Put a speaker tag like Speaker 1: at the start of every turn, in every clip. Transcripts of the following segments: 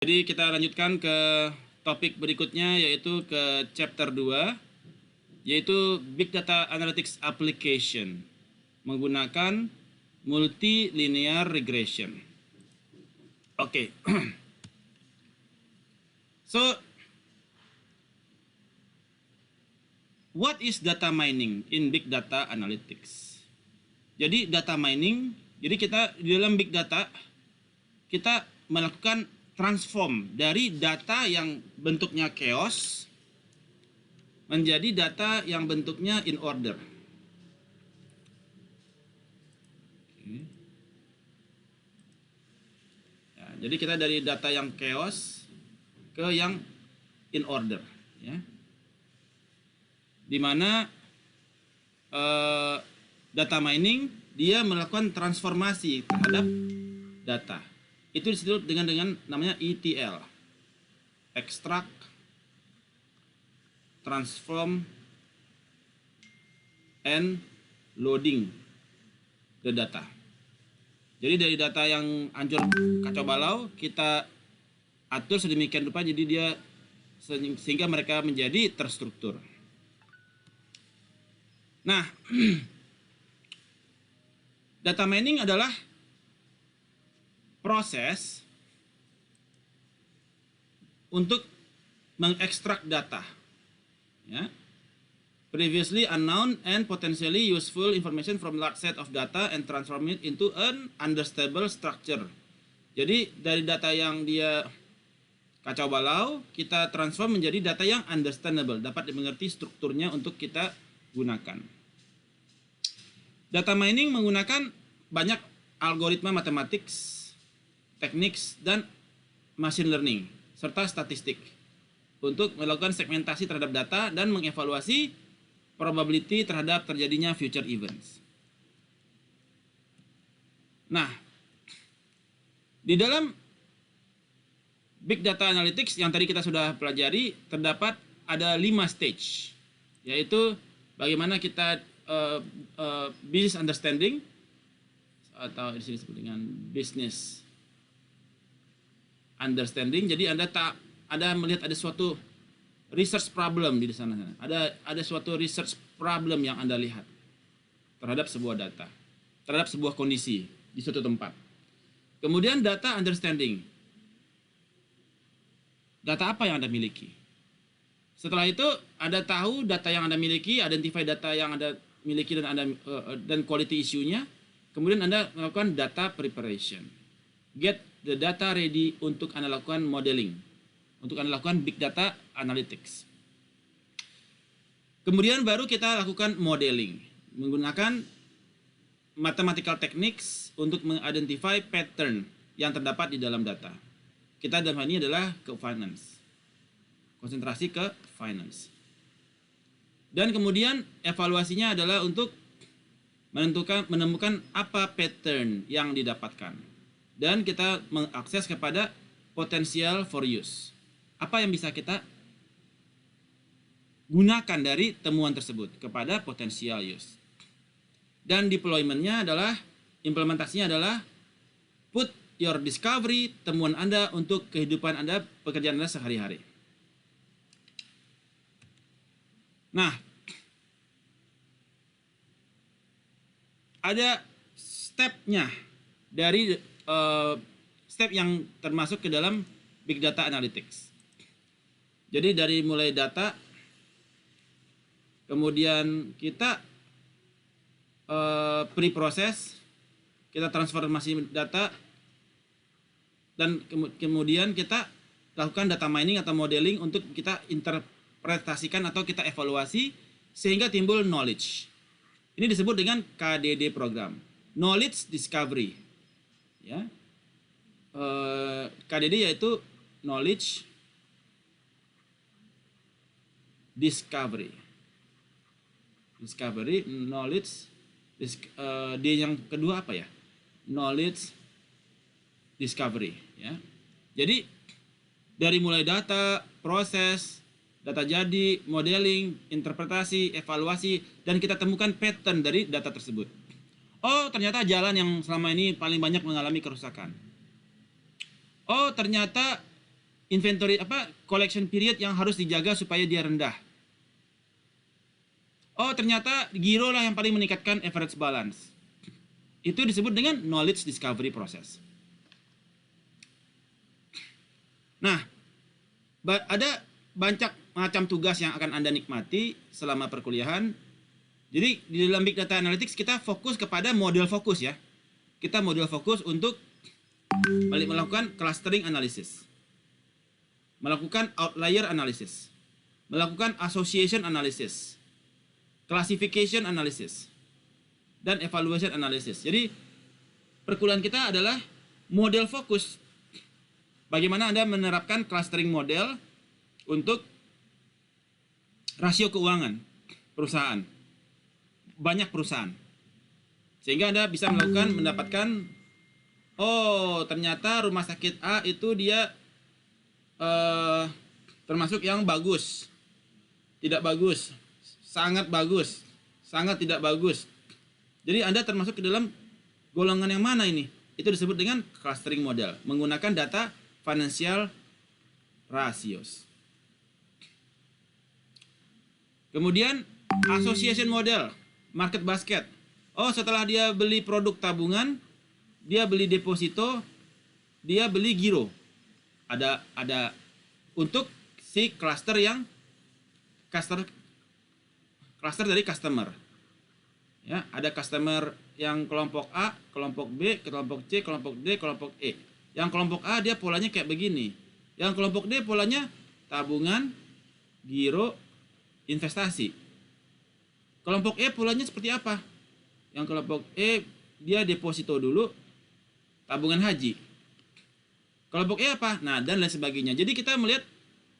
Speaker 1: Jadi kita lanjutkan ke topik berikutnya, yaitu ke chapter 2, yaitu Big Data Analytics Application menggunakan Multilinear Regression. Oke. So, what is data mining in Big Data Analytics? Jadi data mining, jadi kita di dalam Big Data, kita melakukan transform dari data yang bentuknya chaos menjadi data yang bentuknya in order. Ya, jadi kita dari data yang chaos ke yang in order, ya. Dimana data mining dia melakukan transformasi terhadap data. Itu disebut dengan namanya ETL, extract, transform, and loading the data. Jadi dari data yang hancur kacau balau kita atur sedemikian rupa jadi dia sehingga mereka menjadi terstruktur. Nah, data mining adalah proses untuk mengekstrak data, ya, previously unknown and potentially useful information from large set of data and transform it into an understandable structure. Jadi dari data yang dia kacau balau kita transform menjadi data yang understandable, dapat dimengerti strukturnya untuk kita gunakan. Data mining menggunakan banyak algoritma matematik, teknik, dan machine learning, serta statistik untuk melakukan segmentasi terhadap data dan mengevaluasi probability terhadap terjadinya future events. Nah, di dalam Big Data Analytics yang tadi kita sudah pelajari, terdapat ada 5 stage, yaitu bagaimana kita business understanding, atau di sini disebut dengan business understanding. Jadi Anda melihat ada suatu research problem di sana. Ada suatu research problem yang Anda lihat terhadap sebuah data, terhadap sebuah kondisi di suatu tempat. Kemudian data understanding. Data apa yang Anda miliki? Setelah itu Anda tahu data yang Anda miliki, identify data yang Anda miliki dan quality issue-nya. Kemudian Anda melakukan data preparation. Get the data ready untuk Anda lakukan modeling, untuk Anda lakukan big data analytics. Kemudian baru kita lakukan modeling menggunakan mathematical techniques untuk mengidentify pattern yang terdapat di dalam data. Kita dalam hal ini adalah ke finance, konsentrasi ke finance. Dan kemudian evaluasinya adalah untuk menemukan apa pattern yang didapatkan. Dan kita mengakses kepada potensial for use. Apa yang bisa kita gunakan dari temuan tersebut kepada potensial use. Dan deployment-nya adalah, implementasinya adalah put your discovery, temuan Anda untuk kehidupan Anda, pekerjaan Anda sehari-hari. Nah, ada step-nya dari step yang termasuk ke dalam Big Data Analytics. Jadi dari mulai data, kemudian kita pre-proses, kita transformasi data, dan kemudian kita lakukan data mining atau modeling untuk kita interpretasikan atau kita evaluasi sehingga timbul knowledge. Ini disebut dengan KDD program, Knowledge Discovery. Ya, KDD yaitu Knowledge Discovery. Knowledge. Dia yang kedua apa ya? Knowledge Discovery. Ya, jadi dari mulai data, proses, data jadi, modeling, interpretasi, evaluasi, dan kita temukan pattern dari data tersebut. Oh, ternyata jalan yang selama ini paling banyak mengalami kerusakan. Oh, ternyata inventory collection period yang harus dijaga supaya dia rendah. Oh, ternyata giro lah yang paling meningkatkan average balance. Itu disebut dengan knowledge discovery process. Nah, ada banyak macam tugas yang akan Anda nikmati selama perkuliahan. Jadi di dalam Big Data Analytics kita fokus kepada model fokus ya. Kita model fokus untuk melakukan clustering analysis, melakukan outlier analysis, melakukan association analysis, classification analysis, dan evaluation analysis. Jadi perkuliahan kita adalah model fokus. Bagaimana Anda menerapkan clustering model untuk rasio keuangan perusahaan, banyak perusahaan, sehingga Anda bisa mendapatkan, oh ternyata rumah sakit A itu dia termasuk yang bagus, tidak bagus, sangat bagus, sangat tidak bagus. Jadi Anda termasuk ke dalam golongan yang mana ini? Itu disebut dengan clustering model, menggunakan data financial ratios. Kemudian association model, market basket. Oh, setelah dia beli produk tabungan, dia beli deposito, dia beli giro. Ada untuk si cluster dari customer. Ya, ada customer yang kelompok A, kelompok B, kelompok C, kelompok D, kelompok E. Yang kelompok A dia polanya kayak begini. Yang kelompok D polanya tabungan, giro, investasi. Kelompok E polanya seperti apa? Yang kelompok E dia deposito dulu, tabungan haji. Kelompok E apa? Nah, dan lain sebagainya. Jadi kita melihat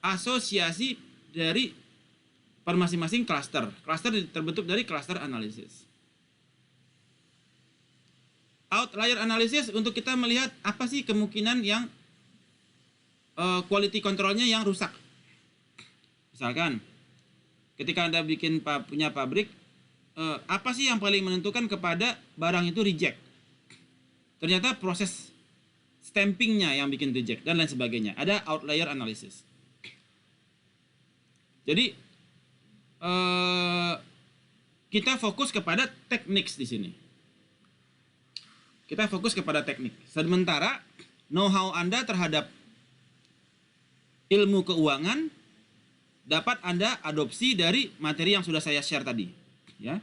Speaker 1: asosiasi dari per masing-masing cluster. Cluster terbentuk dari cluster analysis. Outlier analysis untuk kita melihat apa sih kemungkinan yang quality controlnya yang rusak. Misalkan ketika Anda punya pabrik, apa sih yang paling menentukan kepada barang itu reject? Ternyata proses stampingnya yang bikin reject dan lain sebagainya. Ada outlier analysis. Jadi kita fokus kepada teknik di sini. Kita fokus kepada teknik. Sementara know-how Anda terhadap ilmu keuangan dapat Anda adopsi dari materi yang sudah saya share tadi. Ya,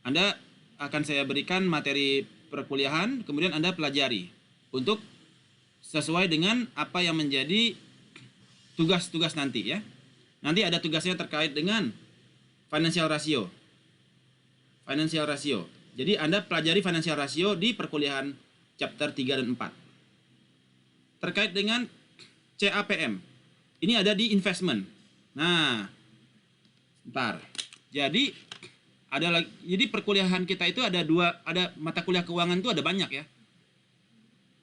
Speaker 1: Anda akan saya berikan materi perkuliahan, kemudian Anda pelajari untuk sesuai dengan apa yang menjadi tugas-tugas nanti ya. Nanti ada tugasnya terkait dengan financial ratio. Financial ratio. Jadi Anda pelajari financial ratio di perkuliahan chapter 3 dan 4. Terkait dengan CAPM. Ini ada di investment. Nah, bentar. Jadi jadi perkuliahan kita itu ada mata kuliah keuangan itu ada banyak ya.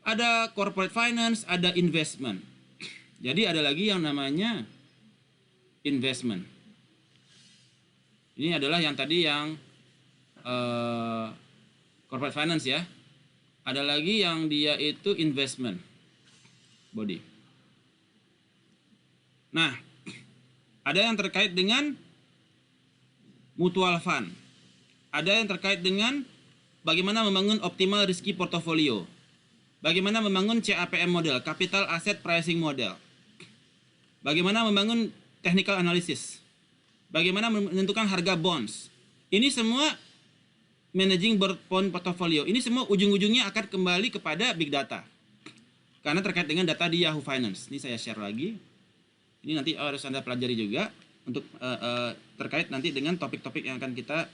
Speaker 1: Ada corporate finance, ada investment. Jadi ada lagi yang namanya investment. Ini adalah yang tadi yang corporate finance ya. Ada lagi yang dia itu investment body. Nah, ada yang terkait dengan mutual fund. Ada yang terkait dengan bagaimana membangun optimal risky portfolio. Bagaimana membangun CAPM model, capital asset pricing model. Bagaimana membangun technical analysis. Bagaimana menentukan harga bonds. Ini semua managing bond portfolio. Ini semua ujung-ujungnya akan kembali kepada big data. Karena terkait dengan data di Yahoo Finance. Ini saya share lagi. Ini nanti harus Anda pelajari juga untuk terkait nanti dengan topik-topik yang akan kita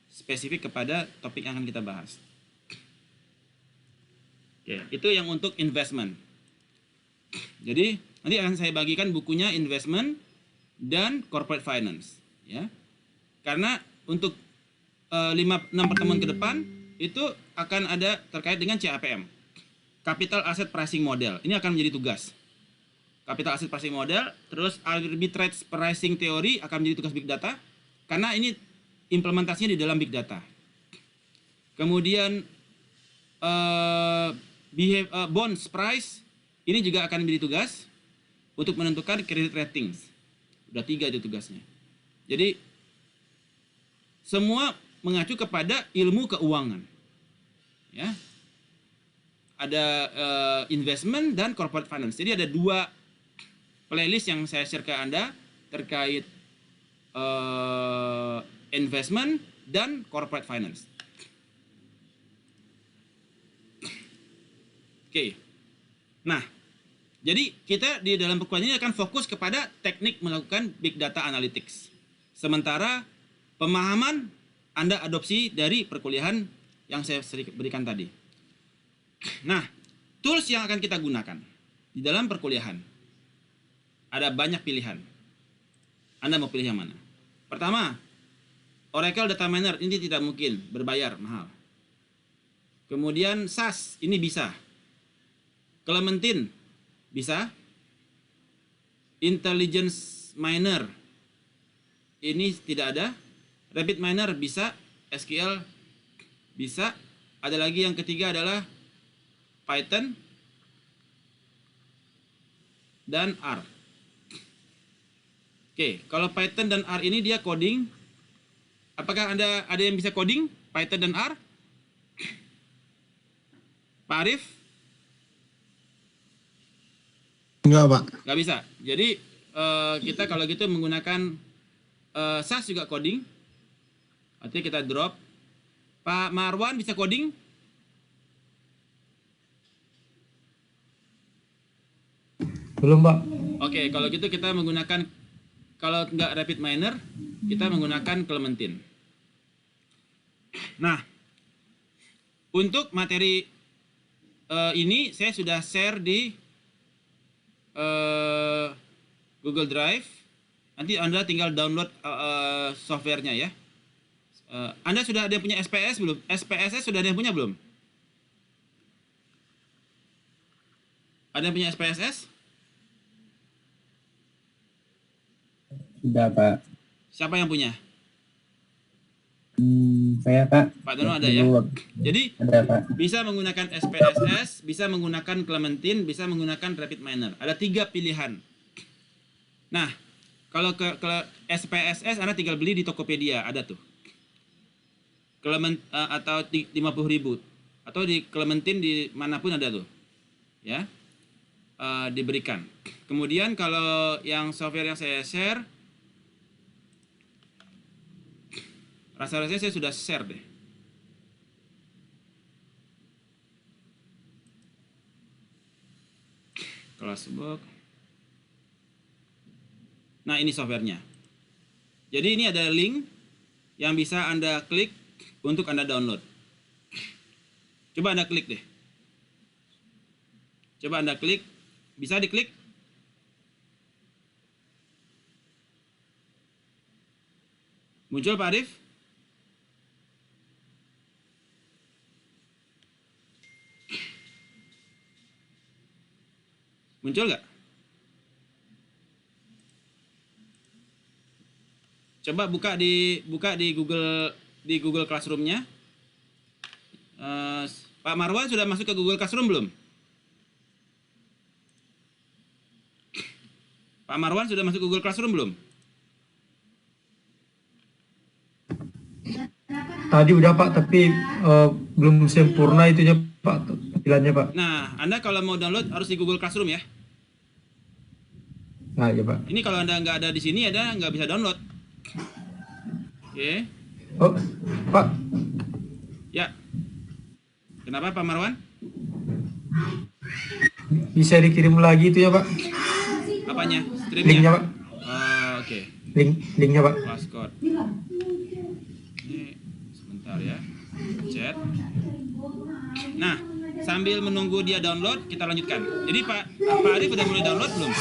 Speaker 1: spesifik kepada topik yang akan kita bahas. Oke, itu yang untuk investment. Jadi nanti akan saya bagikan bukunya investment dan corporate finance ya. Karena untuk 5-6 pertemuan ke depan itu akan ada terkait dengan CAPM, Capital Asset Pricing Model. Ini akan menjadi tugas. Capital Asset Pricing Model, terus Arbitrage Pricing Theory akan menjadi tugas Big Data, karena ini implementasinya di dalam Big Data. Kemudian bonds price, ini juga akan menjadi tugas untuk menentukan credit ratings. Udah 3 itu tugasnya. Jadi semua mengacu kepada ilmu keuangan. Ya. Ada investment dan corporate finance. Jadi ada 2 playlist yang saya share ke Anda terkait investment dan corporate finance. Oke. Nah, jadi kita di dalam perkuliahan ini akan fokus kepada teknik melakukan big data analytics. Sementara pemahaman Anda adopsi dari perkuliahan yang saya berikan tadi. Nah, tools yang akan kita gunakan di dalam perkuliahan ada banyak pilihan. Anda mau pilih yang mana? Pertama, Oracle Data Miner, ini tidak mungkin, berbayar, mahal. Kemudian SAS, ini bisa. Clementine, bisa. Intelligence Miner, ini tidak ada. Rapid Miner bisa. SQL bisa. Ada lagi yang ketiga adalah Python dan R. Oke, kalau Python dan R ini dia coding. Apakah ada yang bisa coding Python dan R? Pak Arif?
Speaker 2: Enggak, Pak.
Speaker 1: Nggak bisa. Jadi kita kalau gitu menggunakan SAS juga coding. Artinya kita drop. Pak Marwan bisa coding?
Speaker 2: Belum, Pak.
Speaker 1: Oke, kalau gitu kita menggunakan, kalau nggak Rapid Miner, kita menggunakan Clementine. Nah, untuk materi ini saya sudah share di Google Drive. Nanti Anda tinggal download softwarenya ya. Anda sudah ada yang punya SPS belum? SPSS sudah ada yang punya belum? Ada yang punya SPSS?
Speaker 3: Sudah, Pak.
Speaker 1: Siapa yang punya?
Speaker 3: Saya, Pak.
Speaker 1: Pak Dono ada ya? Jadi
Speaker 3: Ada, Pak.
Speaker 1: bisa menggunakan SPSS, bisa menggunakan Clementine, bisa menggunakan Rapid Miner. Ada 3 pilihan. Nah, kalau ke SPSS Anda tinggal beli di Tokopedia, ada tuh. Atau 50.000. Atau di Clementine di manapun ada tuh. Ya. Diberikan. Kemudian kalau yang software yang saya share, rasa-rasanya saya sudah share deh. Classbook. Nah, ini softwarenya. Jadi ini ada link yang bisa Anda klik untuk Anda download. Coba Anda klik deh. Coba Anda klik. Bisa diklik? Muncul Pak Arif? Muncul nggak? Coba buka di Google Classroom-nya. Pak Marwan sudah masuk ke Google Classroom belum? Pak Marwan sudah masuk Google Classroom belum?
Speaker 2: Tadi udah, Pak, tapi belum sempurna itunya, Pak, tampilannya, Pak.
Speaker 1: Nah, Anda kalau mau download harus di Google Classroom ya.
Speaker 2: Nah, ya, Pak.
Speaker 1: Ini kalau Anda nggak ada di sini, Anda nggak bisa download. Oke.
Speaker 2: Oh, Pak.
Speaker 1: Ya. Kenapa Pak Marwan?
Speaker 2: Bisa dikirim lagi itu ya, Pak?
Speaker 1: Apanya? Streamnya?
Speaker 2: Linknya, Pak.
Speaker 1: Oke.
Speaker 2: Linknya, Pak.
Speaker 1: Passcode. Ini sebentar ya. Chat. Nah, sambil menunggu dia download, kita lanjutkan. Jadi Pak Arif sudah mulai download belum?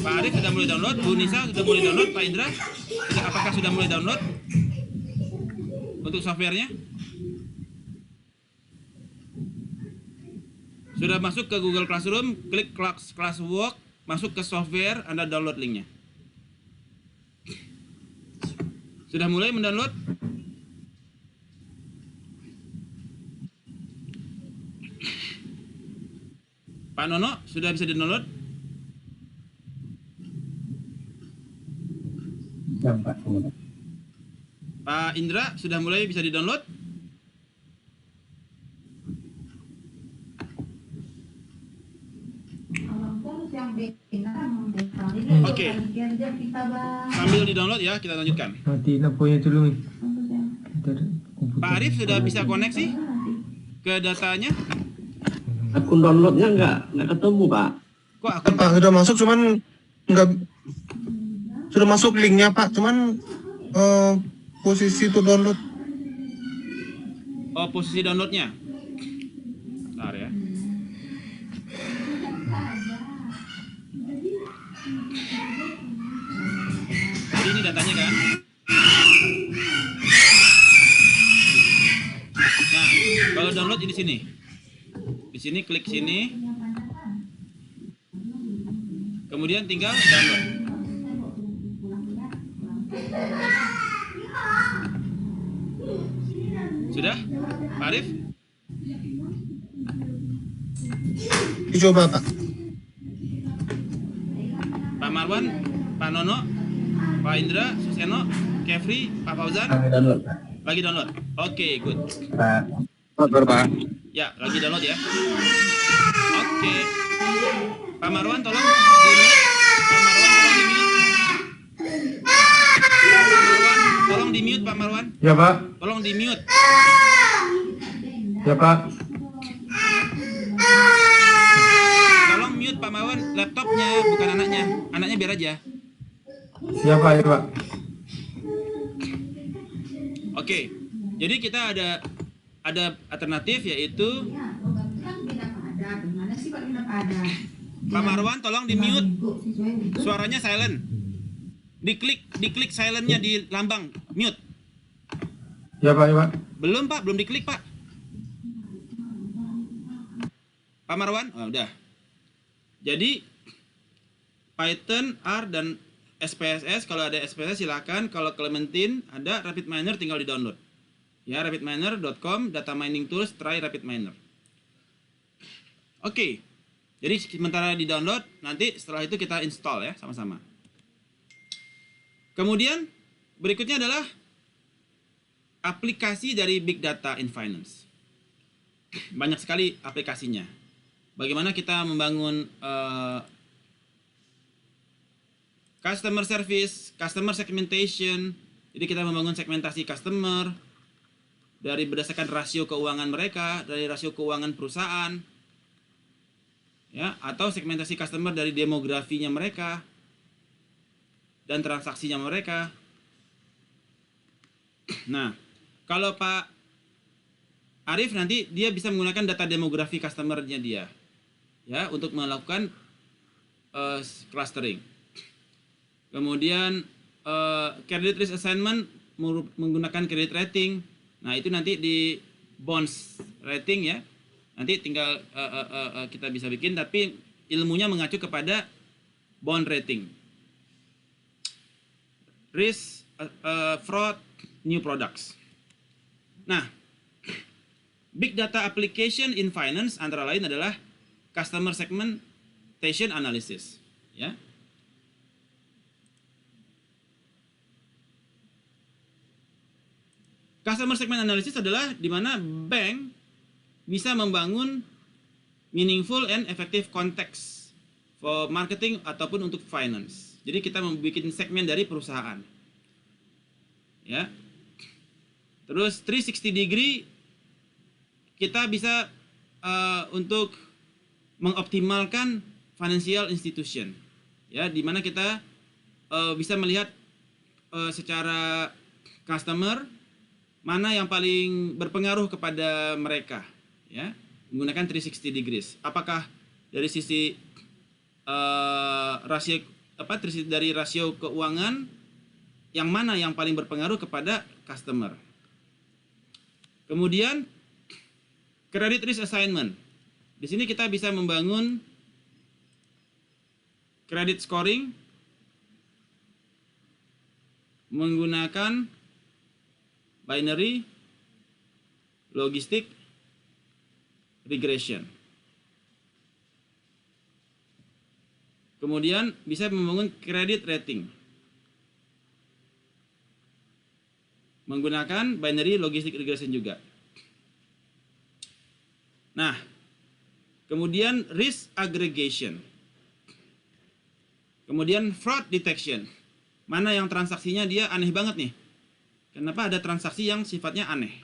Speaker 1: Pak Arif sudah mulai download, Bu Nisa sudah mulai download, Pak Indra, apakah sudah mulai download untuk softwarenya? Sudah masuk ke Google Classroom, klik Classwork, masuk ke software, Anda download linknya. Sudah mulai mendownload? Pak Nono sudah bisa di-download?
Speaker 3: Sudah, Pak.
Speaker 1: Pak Indra sudah mulai bisa di-download? Oke. Sambil di-download ya, kita lanjutkan.
Speaker 2: Mati naponya dulu nih.
Speaker 1: Pak Arif sudah bisa koneksi ke datanya?
Speaker 4: Akun downloadnya nggak ketemu, Pak.
Speaker 1: Kok akun
Speaker 5: Pak sudah masuk cuman nggak sudah masuk linknya Pak cuman posisi itu download.
Speaker 1: Oh, posisi downloadnya? Bentar ya. Jadi ini datanya kan? Nah, kalau download di sini. Di sini klik sini. Kemudian tinggal download. Sudah? Pak Arif?
Speaker 5: Dicoba Pak.
Speaker 1: Pak Marwan? Pak Nono? Pak Indra? Suseno? Kefri? Pak Fauzan?
Speaker 3: Kami download, Pak.
Speaker 1: Lagi download? Oke, good.
Speaker 3: Pak.
Speaker 5: Pak.
Speaker 1: Ya, lagi download ya. Oke. Pak Marwan tolong di-mute. Pak Marwan tolong di-mute. Pak Marwan tolong di-mute Pak Marwan.
Speaker 2: Ya Pak.
Speaker 1: Tolong di-mute.
Speaker 2: Ya Pak.
Speaker 1: Tolong mute Pak Marwan laptopnya, bukan anaknya. Anaknya biar aja.
Speaker 2: Ya Pak, ya Pak.
Speaker 1: Oke. Jadi kita ada alternatif yaitu Pak Marwan tolong di-mute. Suaranya silent. Diklik silentnya di lambang mute.
Speaker 2: Ya Pak, ya Pak.
Speaker 1: Belum Pak, belum diklik Pak. Pak Marwan, oh, udah. Jadi Python, R dan SPSS, kalau ada SPSS silakan. Kalau Clementine ada RapidMiner tinggal di-download. Ya, rapidminer.com, data mining tools, try RapidMiner. Oke. Jadi sementara di-download, nanti setelah itu kita install ya sama-sama. Kemudian berikutnya adalah aplikasi dari Big Data in Finance. Banyak sekali aplikasinya. Bagaimana kita membangun customer service, customer segmentation. Jadi kita membangun segmentasi customer dari berdasarkan rasio keuangan mereka, dari rasio keuangan perusahaan, ya, atau segmentasi customer dari demografinya mereka dan transaksinya mereka. Nah, kalau Pak Arif nanti dia bisa menggunakan data demografi customer-nya dia, ya, untuk melakukan clustering. Kemudian credit risk assignment menggunakan credit rating. Nah, itu nanti di bonds rating ya. Nanti tinggal kita bisa bikin, tapi ilmunya mengacu kepada bond rating. Risk, fraud, new products. Nah, big data application in finance antara lain adalah customer segmentation analysis, ya. Customer segment analysis adalah di mana bank bisa membangun meaningful and effective context for marketing ataupun untuk finance. Jadi kita membuat segmen dari perusahaan. Ya. Terus 360 degree kita bisa untuk mengoptimalkan financial institution. Ya, di mana kita bisa melihat secara customer mana yang paling berpengaruh kepada mereka, ya, menggunakan 360 degrees. Apakah dari sisi dari rasio keuangan yang mana yang paling berpengaruh kepada customer. Kemudian credit risk assignment. Di sini kita bisa membangun credit scoring menggunakan binary, logistic, regression. Kemudian bisa membangun credit rating menggunakan binary logistic regression juga. Nah, kemudian risk aggregation. Kemudian fraud detection. Mana yang transaksinya dia aneh banget nih. Kenapa ada transaksi yang sifatnya aneh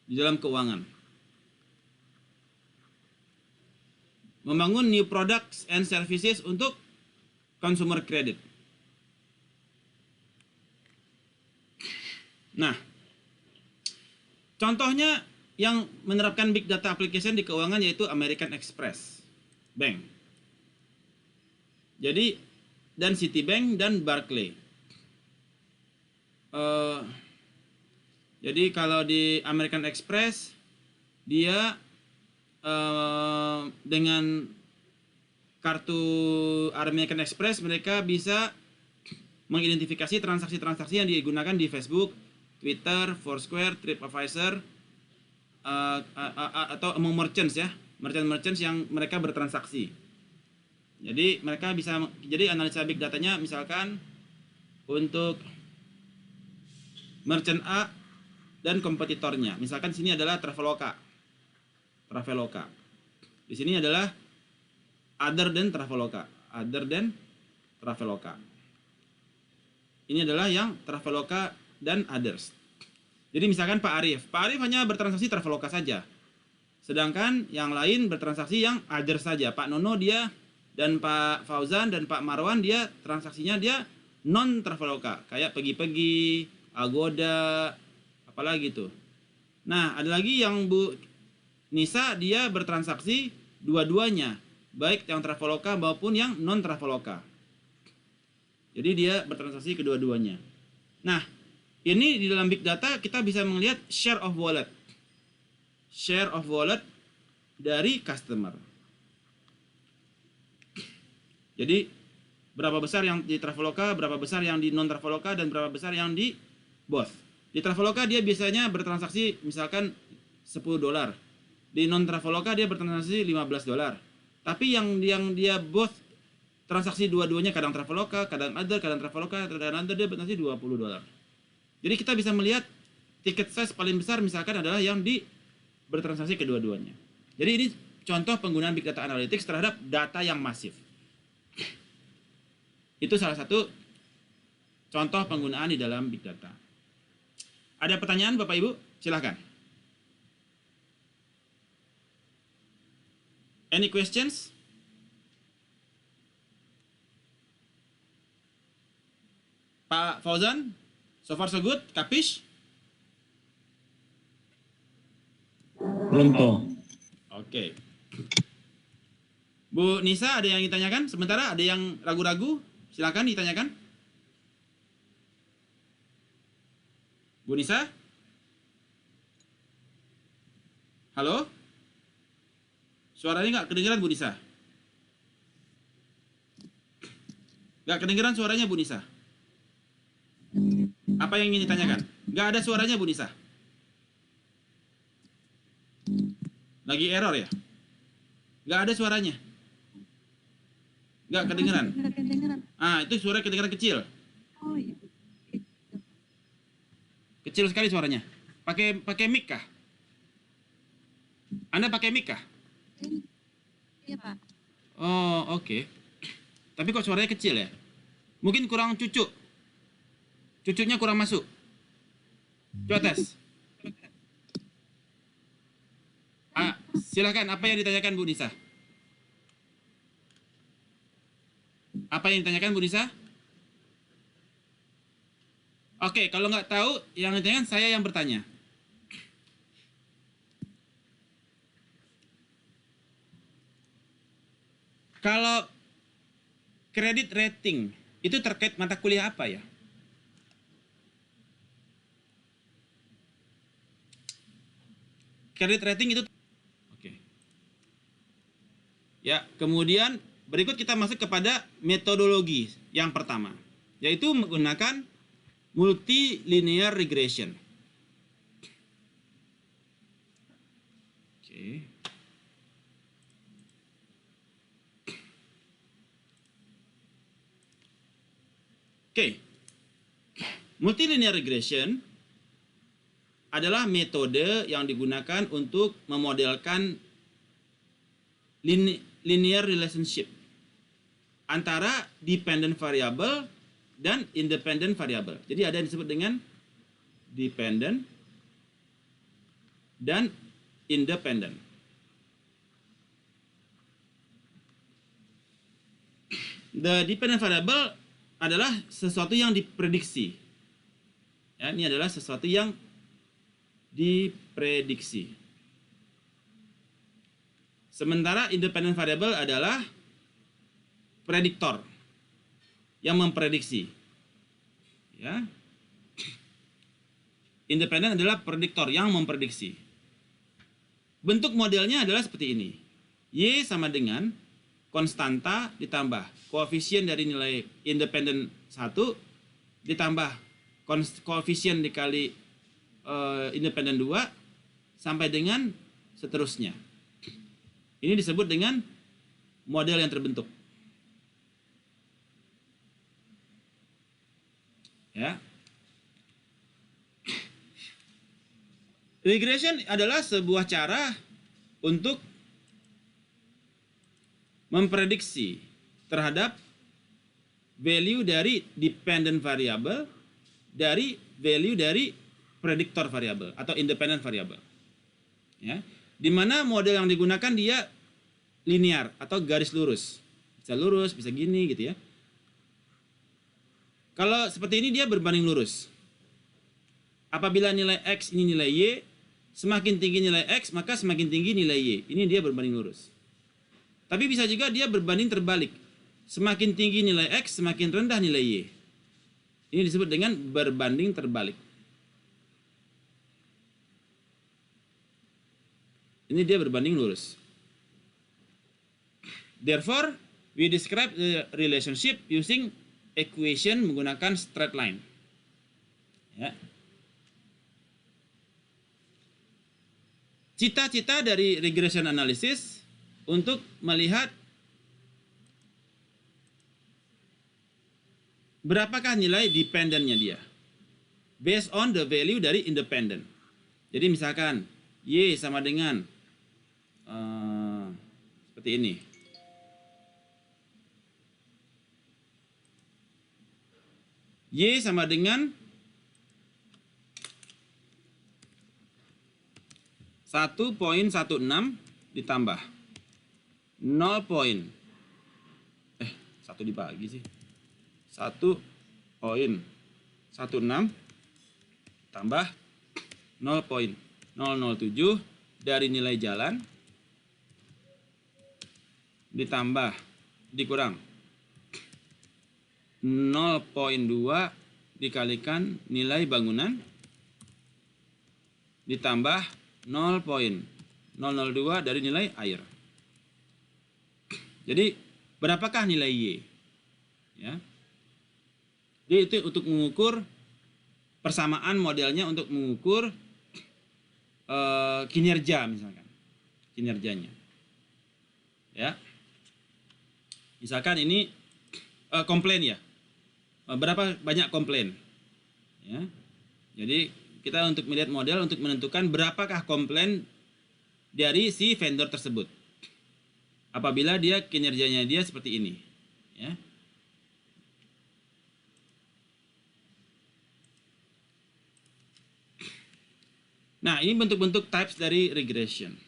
Speaker 1: di dalam keuangan? Membangun new products and services untuk consumer credit. Nah, contohnya yang menerapkan big data application di keuangan yaitu American Express Bank. Jadi, dan Citibank dan Barclays. Jadi kalau di American Express dia dengan kartu American Express mereka bisa mengidentifikasi transaksi-transaksi yang digunakan di Facebook, Twitter, Foursquare, TripAdvisor, atau among merchants ya, merchant-merchants yang mereka bertransaksi. Jadi mereka bisa, jadi analisa big datanya misalkan untuk merchant A dan kompetitornya. Misalkan sini adalah Traveloka. Di sini adalah other than Traveloka. Ini adalah yang Traveloka dan others. Jadi misalkan Pak Arif hanya bertransaksi Traveloka saja. Sedangkan yang lain bertransaksi yang others saja. Pak Nono dia dan Pak Fauzan dan Pak Marwan dia transaksinya dia non Traveloka, kayak pergi-pergi, Agoda, apalagi tuh. Nah, ada lagi yang Bu Nisa dia bertransaksi dua-duanya, baik yang Traveloka maupun yang non Traveloka. Jadi dia bertransaksi kedua-duanya. Nah, ini di dalam big data kita bisa melihat share of wallet dari customer. Jadi berapa besar yang di Traveloka, berapa besar yang di non Traveloka, dan berapa besar yang di both. Di Traveloka dia biasanya bertransaksi misalkan $10. Di non Traveloka dia bertransaksi $15. Tapi yang dia both transaksi dua-duanya, kadang Traveloka, kadang other, kadang Traveloka, kadang other, dia bertransaksi $20. Jadi kita bisa melihat ticket size paling besar misalkan adalah yang di bertransaksi kedua-duanya. Jadi ini contoh penggunaan big data analytics terhadap data yang masif. Itu salah satu contoh penggunaan di dalam big data. Ada pertanyaan Bapak Ibu? Silahkan. Any questions? Pak Fauzan? So far so good? Kapish?
Speaker 3: Belum toh.
Speaker 1: Oke. Bu Nisa ada yang ditanyakan? Sementara ada yang ragu-ragu? Silakan ditanyakan. Bu Nisa? Halo? Suaranya nggak kedengeran Bu Nisa? Nggak kedengeran suaranya Bu Nisa? Apa yang ingin ditanyakan? Nggak ada suaranya Bu Nisa? Lagi error ya? Nggak ada suaranya? Nggak kedengeran? Ah, itu suara kedengeran kecil.
Speaker 6: Oh iya.
Speaker 1: Kecil sekali suaranya. Pakai mic kah? Anda pakai mic kah?
Speaker 6: Iya Pak.
Speaker 1: Oh, oke. Tapi kok suaranya kecil ya? Mungkin kurang cucuk. Cucuknya kurang masuk. Coba tes. Silakan, apa yang ditanyakan Bu Nisa? Apa yang ditanyakan Bu Nisa? Oke, kalau nggak tahu, yang ditanyakan saya yang bertanya. Kalau credit rating, itu terkait mata kuliah apa ya? Credit rating itu oke. Ya, kemudian berikut kita masuk kepada metodologi yang pertama, yaitu menggunakan multilinear regression. Oke. Oke. Multilinear regression adalah metode yang digunakan untuk memodelkan linear relationship antara dependent variable dan independent variable. Jadi ada yang disebut dengan dependent dan independent. The dependent variable adalah sesuatu yang diprediksi. Ya, ini adalah sesuatu yang diprediksi. Sementara independent variable adalah prediktor yang memprediksi. Ya. Independen adalah prediktor yang memprediksi. Bentuk modelnya adalah seperti ini. Y sama dengan konstanta ditambah koefisien dari nilai independen 1 ditambah koefisien dikali independen 2 sampai dengan seterusnya. Ini disebut dengan model yang terbentuk. Ya. Regression adalah sebuah cara untuk memprediksi terhadap value dari dependent variable dari value dari prediktor variable atau independent variable. Ya. Di mana model yang digunakan dia linear atau garis lurus. Bisa lurus, bisa gini gitu ya. Kalau seperti ini dia berbanding lurus. Apabila nilai X ini nilai Y, semakin tinggi nilai X maka semakin tinggi nilai Y. Ini dia berbanding lurus. Tapi bisa juga dia berbanding terbalik. Semakin tinggi nilai X, semakin rendah nilai Y. Ini disebut dengan berbanding terbalik. Ini dia berbanding lurus. Therefore, we describe the relationship using equation menggunakan straight line. Ya. Cita-cita dari regression analysis untuk melihat berapakah nilai dependennya dia based on the value dari independent. Jadi misalkan Y sama dengan seperti ini. Y sama dengan 1,16 ditambah 0. 1 dibagi sih. 1,16 tambah 0,007 dari nilai jalan ditambah dikurang 0,2 dikalikan nilai bangunan ditambah 0,002 dari nilai air. Jadi berapakah nilai Y? Ya. Jadi itu untuk mengukur persamaan modelnya untuk mengukur kinerja misalkan. Kinerjanya. Ya. Misalkan ini komplain ya. Berapa banyak komplain? Ya. Jadi kita untuk melihat model untuk menentukan berapakah komplain dari si vendor tersebut. Apabila dia kinerjanya dia seperti ini, ya. Nah, ini bentuk-bentuk types dari regression.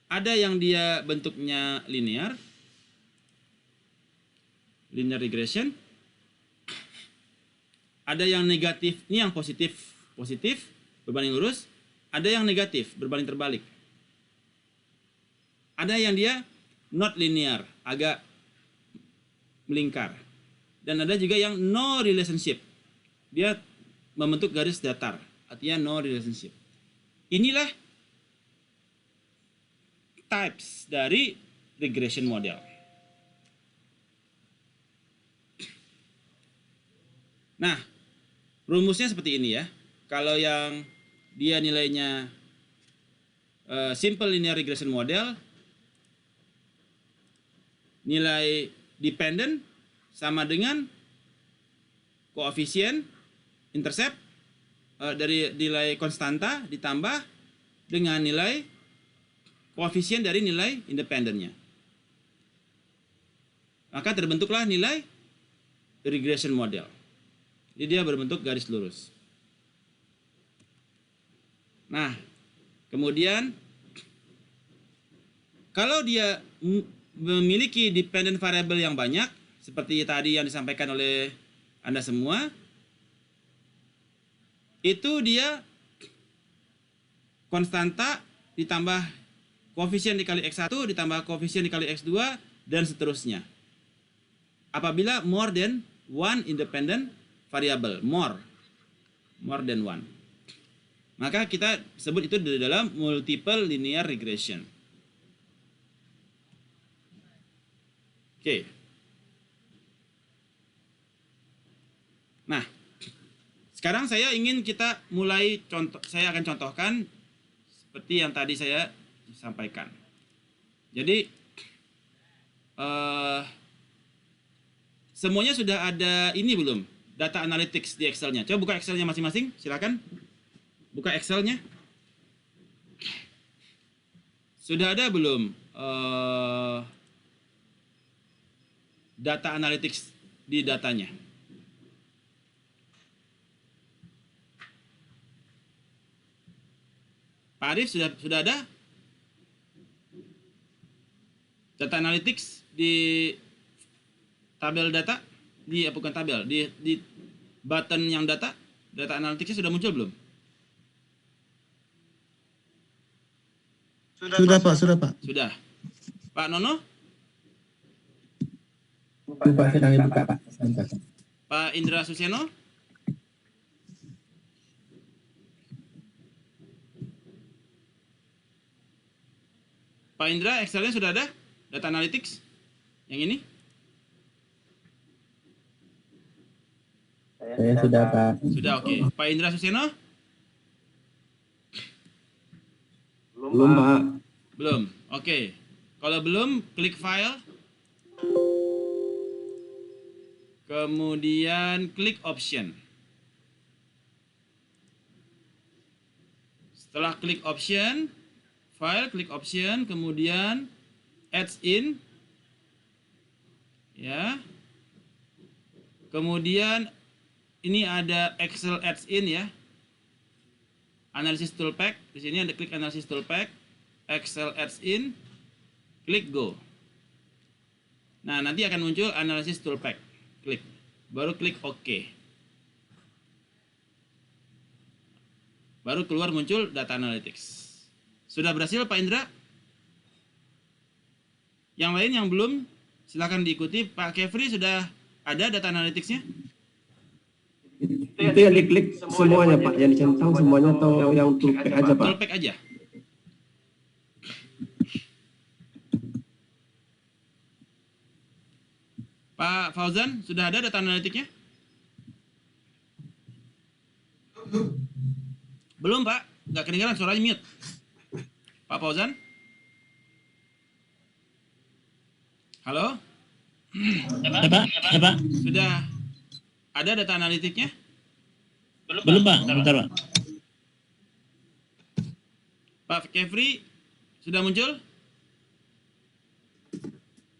Speaker 1: Ada yang dia bentuknya linear regression. Ada yang negatif, ini yang positif berbanding lurus. Ada yang negatif berbanding terbalik. Ada yang dia not linear, agak melingkar. Dan ada juga yang no relationship. Dia membentuk garis datar, artinya no relationship. Inilah types dari regression model. Nah, rumusnya seperti ini ya. Kalau yang dia nilainya simple linear regression model, nilai dependent sama dengan koefisien intercept dari nilai konstanta ditambah dengan nilai koefisien dari nilai independennya. Maka terbentuklah nilai regression model. Jadi dia berbentuk garis lurus. Nah, kemudian kalau dia memiliki dependent variable yang banyak, seperti tadi yang disampaikan oleh Anda semua, itu dia konstanta ditambah koefisien dikali X1 ditambah koefisien dikali X2 dan seterusnya. Apabila more than one independent variable, more than one. Maka kita sebut itu di dalam multiple linear regression. Oke. Nah, sekarang saya ingin kita mulai saya akan contohkan seperti yang tadi saya sampaikan. Jadi semuanya sudah ada ini belum? Data analytics di Excel-nya. Coba buka Excel-nya masing-masing, silakan. Buka Excel-nya. Sudah ada belum data analytics di datanya? Pak Arif sudah ada data analytics di tabel data, bukan tabel, di button yang data analytics-nya sudah muncul belum?
Speaker 5: Sudah Pak.
Speaker 1: Sudah. Pak Nono?
Speaker 7: Pak sedang dibuka Pak.
Speaker 1: Pak Indra Suseno? Pak Indra, Excel-nya sudah ada? Data analytics? Yang ini?
Speaker 7: Saya sudah Pak.
Speaker 1: Sudah, oke. Pak Indra Suseno?
Speaker 4: Belum, Pak.
Speaker 1: Belum. Oke. Kalau belum, klik file. Kemudian klik option. Setelah klik option, file, klik option, kemudian adds in. Ya. Kemudian ini ada Excel adds in ya. Analysis toolpack. Di sini ada klik analysis toolpack, Excel adds in, klik go. Nah, nanti akan muncul analysis toolpack. Klik. Baru klik OK. Baru keluar muncul data analytics. Sudah berhasil Pak Indra? Yang lain yang belum, silakan diikuti. Pak Kefri sudah ada data analytics-nya?
Speaker 4: Itu yang diklik semuanya Pak, yang dicentang semuanya atau yang toolpack aja Pak?
Speaker 1: Toolpack aja. Pak Fauzan, sudah ada data analitiknya? Belum Pak, nggak kedengaran, suaranya mute. Pak Fauzan? Halo?
Speaker 3: Ya Pak.
Speaker 1: Sudah ada data analitiknya?
Speaker 3: Belum Pak, bentar Pak.
Speaker 1: Pak Kefri, sudah muncul?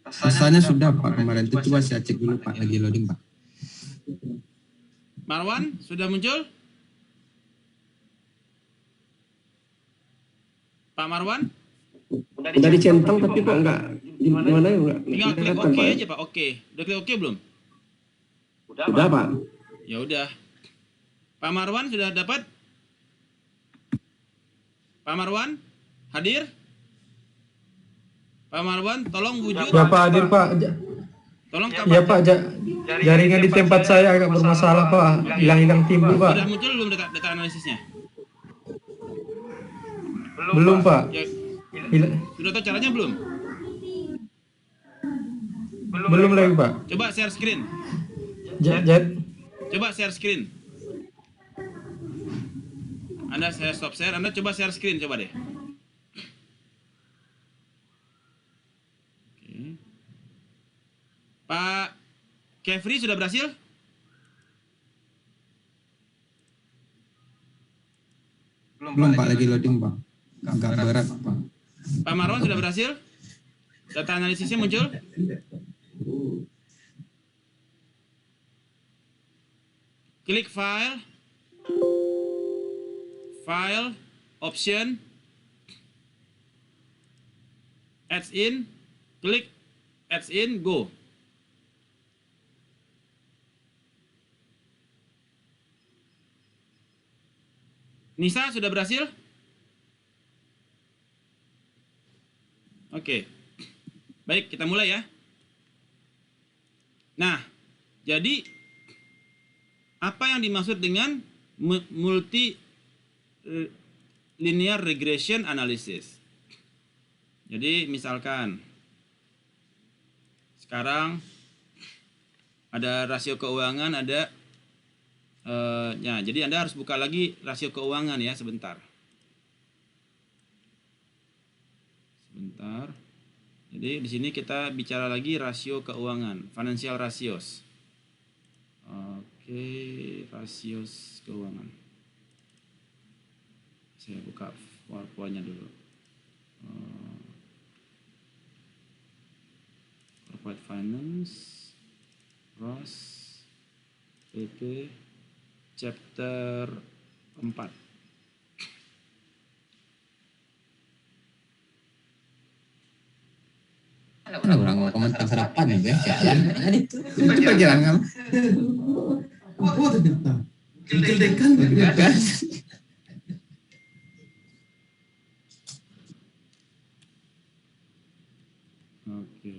Speaker 7: Rasanya sudah Pak kemarin itu, coba saya cek dulu Pak, lagi loading Pak.
Speaker 1: Marwan, sudah muncul? Pak Marwan?
Speaker 4: Udah dicentang tapi kok enggak di mana ya enggak?
Speaker 1: Tinggal klik
Speaker 4: kelihatan,
Speaker 1: OK
Speaker 4: Pak.
Speaker 1: aja Pak, OK. Udah klik OK belum?
Speaker 4: Udah Pak.
Speaker 1: Ya udah. Pak Marwan sudah dapat? Pak Marwan? Hadir? Pak Marwan, tolong wujud.
Speaker 2: Ya Pak hadir Pak.
Speaker 1: Tolong
Speaker 2: Ya Pak, jaringan di tempat saya agak bermasalah Pak. Hilang-hilang timbul Pak.
Speaker 1: Sudah muncul belum data analisisnya?
Speaker 2: Belum Pak.
Speaker 1: Ya,
Speaker 2: Hilang-
Speaker 1: sudah tahu caranya belum?
Speaker 2: Belum lagi Pak.
Speaker 1: Coba share screen. Coba share screen. Anda saya stop share, Anda coba share screen coba deh. Oke. Pak Kefri sudah berhasil?
Speaker 7: Belum Pak, lagi loading Pak. Agak berat Pak.
Speaker 1: Pak Marwan sudah berhasil? Data analisisnya muncul? Klik file, option, adds in, klik adds in, go. Nisa sudah berhasil? Oke. Baik, kita mulai ya. Nah, jadi apa yang dimaksud dengan multi linear regression analysis? Jadi misalkan sekarang ada rasio keuangan, ada ya, jadi Anda harus buka lagi rasio keuangan ya, sebentar. Jadi di sini kita bicara lagi rasio keuangan, financial ratios. Oke, rasios keuangan. Saya buka PowerPoint-nya dulu. Corporate Finance, ROS, PP, chapter 4.
Speaker 7: Orang mau komentar sarapan ya. Cepat jalan kamu. Oh, ternyata. Dekan.
Speaker 1: Oke.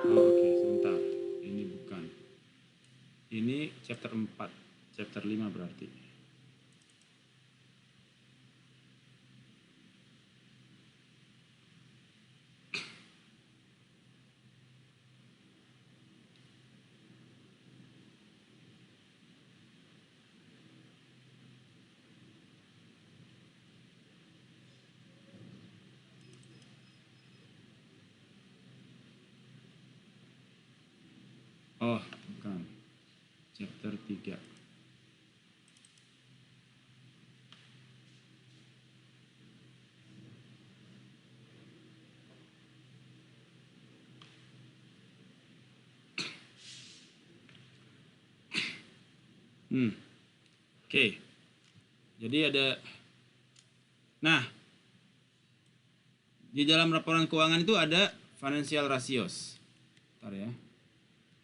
Speaker 1: Oke, sebentar. Ini bukan. Ini chapter 4, chapter 5 berarti. Oh, bukan. Chapter 3. Oke. Jadi ada, nah, di dalam laporan keuangan itu ada financial ratios. Bentar ya.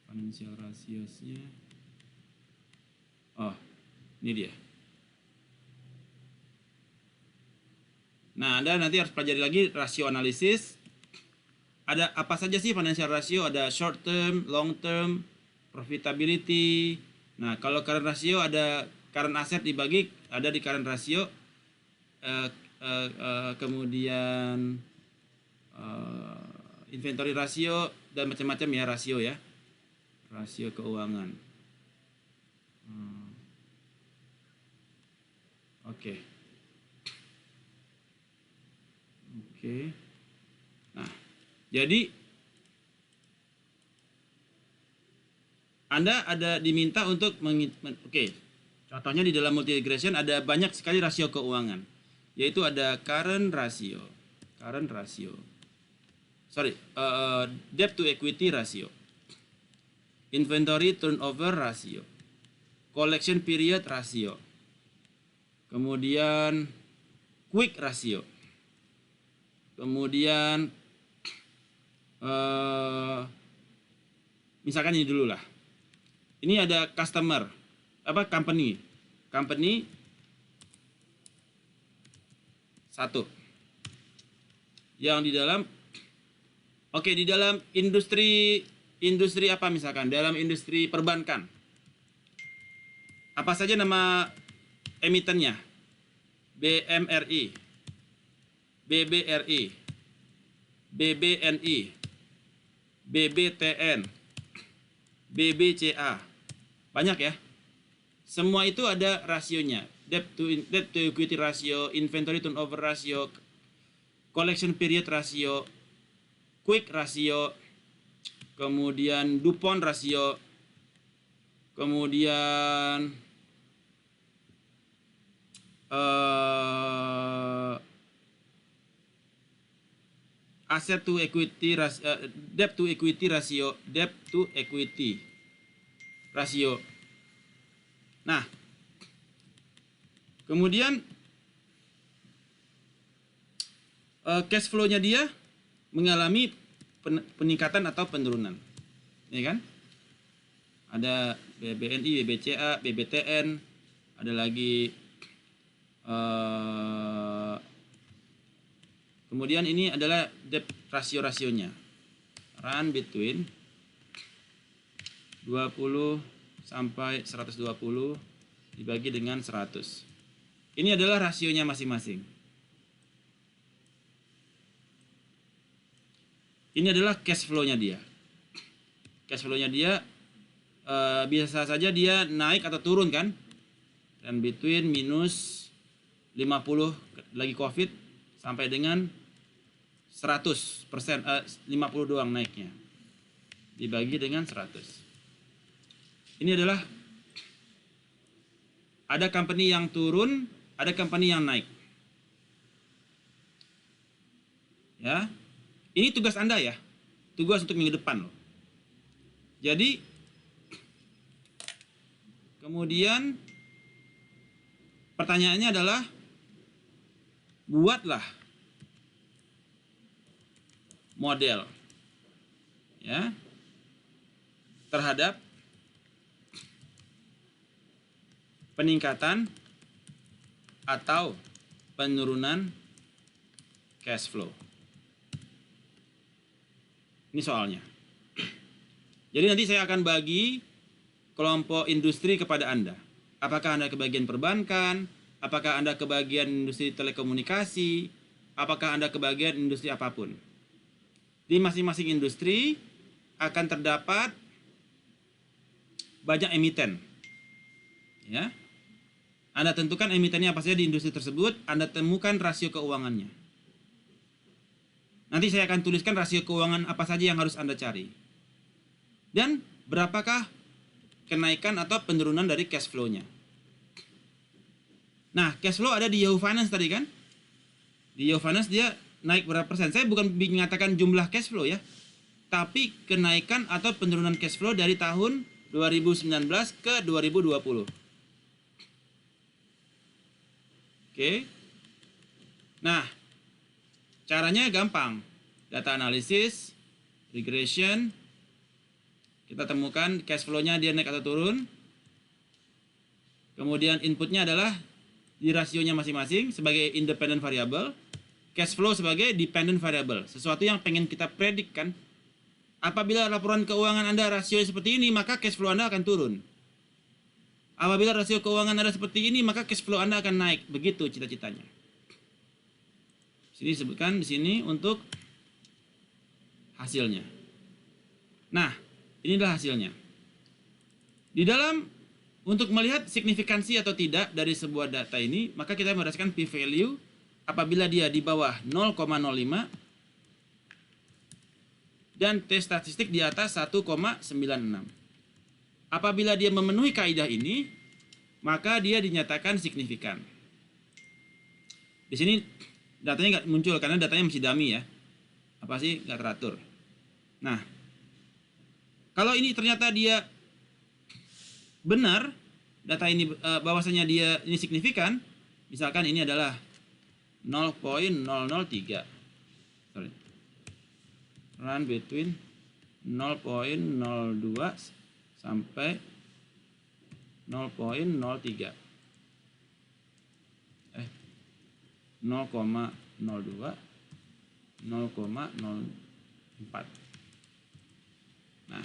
Speaker 1: Financial ratiosnya. Oh, ini dia. Nah, Anda nanti harus pelajari lagi rasio analisis. Ada apa saja sih financial ratio? Ada short term, long term, profitability. Nah, kalau current ratio ada current asset dibagi, ada di current ratio. Kemudian inventory ratio dan macam-macam ya rasio ya. Rasio keuangan. Oke. Nah, jadi Anda ada diminta untuk contohnya di dalam multi regression ada banyak sekali rasio keuangan, yaitu ada debt to equity ratio, inventory turnover ratio, collection period ratio, kemudian quick ratio, kemudian misalkan ini dulu lah. Ini ada company 1 yang di dalam di dalam industri apa, misalkan dalam industri perbankan, apa saja nama emitennya? BMRI, BBRI, BBNI, BBTN, BBCA. Banyak ya. Semua itu ada rasionya. Debt to equity ratio, inventory turnover ratio, collection period rasio, quick rasio, kemudian DuPont rasio, kemudian asset to equity debt to equity rasio. Nah, kemudian cash flow-nya dia mengalami peningkatan atau penurunan, ya kan? Ada BBNI, BBCA, BBTN, ada lagi kemudian ini adalah debt rasio-rasionya, run between 20 sampai 120 dibagi dengan 100. Ini adalah rasionya masing-masing. Ini adalah cash flow-nya dia. Cash flow-nya dia biasa saja dia naik atau turun kan? Dan between minus 50 lagi COVID sampai dengan 100%, 50 doang naiknya. Dibagi dengan 100. Ini adalah ada company yang turun, ada company yang naik. Ya. Ini tugas Anda ya. Tugas untuk minggu depan loh. Jadi kemudian pertanyaannya adalah buatlah model ya terhadap peningkatan atau penurunan cash flow. Ini soalnya. Jadi nanti saya akan bagi kelompok industri kepada Anda. Apakah Anda kebagian perbankan? Apakah Anda kebagian industri telekomunikasi? Apakah Anda kebagian industri apapun? Di masing-masing industri akan terdapat banyak emiten. Ya. Anda tentukan emitennya apa saja di industri tersebut, Anda temukan rasio keuangannya. Nanti saya akan tuliskan rasio keuangan apa saja yang harus Anda cari. Dan berapakah kenaikan atau penurunan dari cash flow-nya. Nah, cash flow ada di Yahoo Finance tadi kan? Di Yahoo Finance dia naik berapa persen. Saya bukan mengatakan jumlah cash flow ya. Tapi kenaikan atau penurunan cash flow dari tahun 2019 ke 2020. Oke. Nah, caranya gampang. Data analisis, regression. Kita temukan cash flow-nya dia naik atau turun. Kemudian inputnya adalah di rasionya masing-masing sebagai independent variable. Cash flow sebagai dependent variable. Sesuatu yang pengen kita predikkan. Apabila laporan keuangan Anda rasio seperti ini, maka cash flow Anda akan turun. Apabila rasio keuangan Anda seperti ini, maka cash flow Anda akan naik. Begitu cita-citanya. Sini disebutkan di sini untuk hasilnya. Nah, inilah hasilnya. Di dalam untuk melihat signifikansi atau tidak dari sebuah data ini, maka kita berdasarkan p-value apabila dia di bawah 0,05 dan T statistik di atas 1,96. Apabila dia memenuhi kaidah ini, maka dia dinyatakan signifikan. Di sini datanya nggak muncul karena datanya masih dummy ya. Apa sih nggak teratur. Nah, kalau ini ternyata dia benar, data ini bahwasanya dia ini signifikan, misalkan ini adalah 0,003. Sorry. Run between 0,02 sampai 0,03. 0,02 0,04. Nah,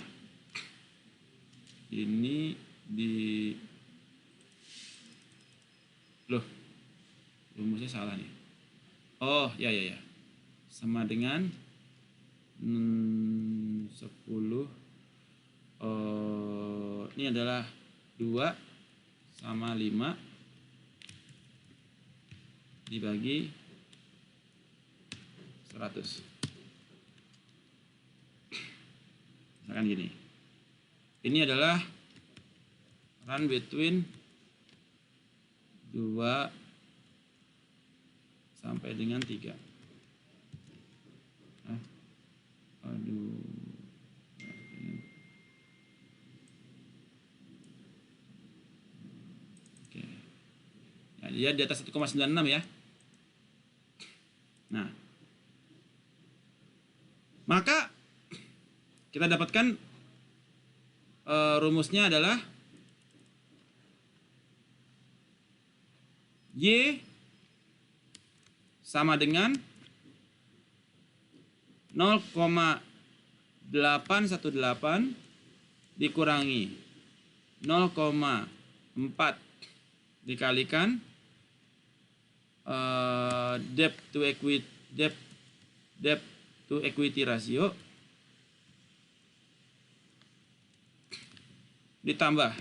Speaker 1: ini di loh, rumusnya salah nih. Oh, ya. Sama dengan 10 ini adalah 2 sama 5 dibagi 100. Misalkan gini. Ini adalah run between 2 sampai dengan 3. Aduh. Oke. Ya, dia di atas 1,96 ya. Nah. Maka kita dapatkan rumusnya adalah Y sama dengan 0,818 dikurangi 0,4 dikalikan debt to equity ratio ditambah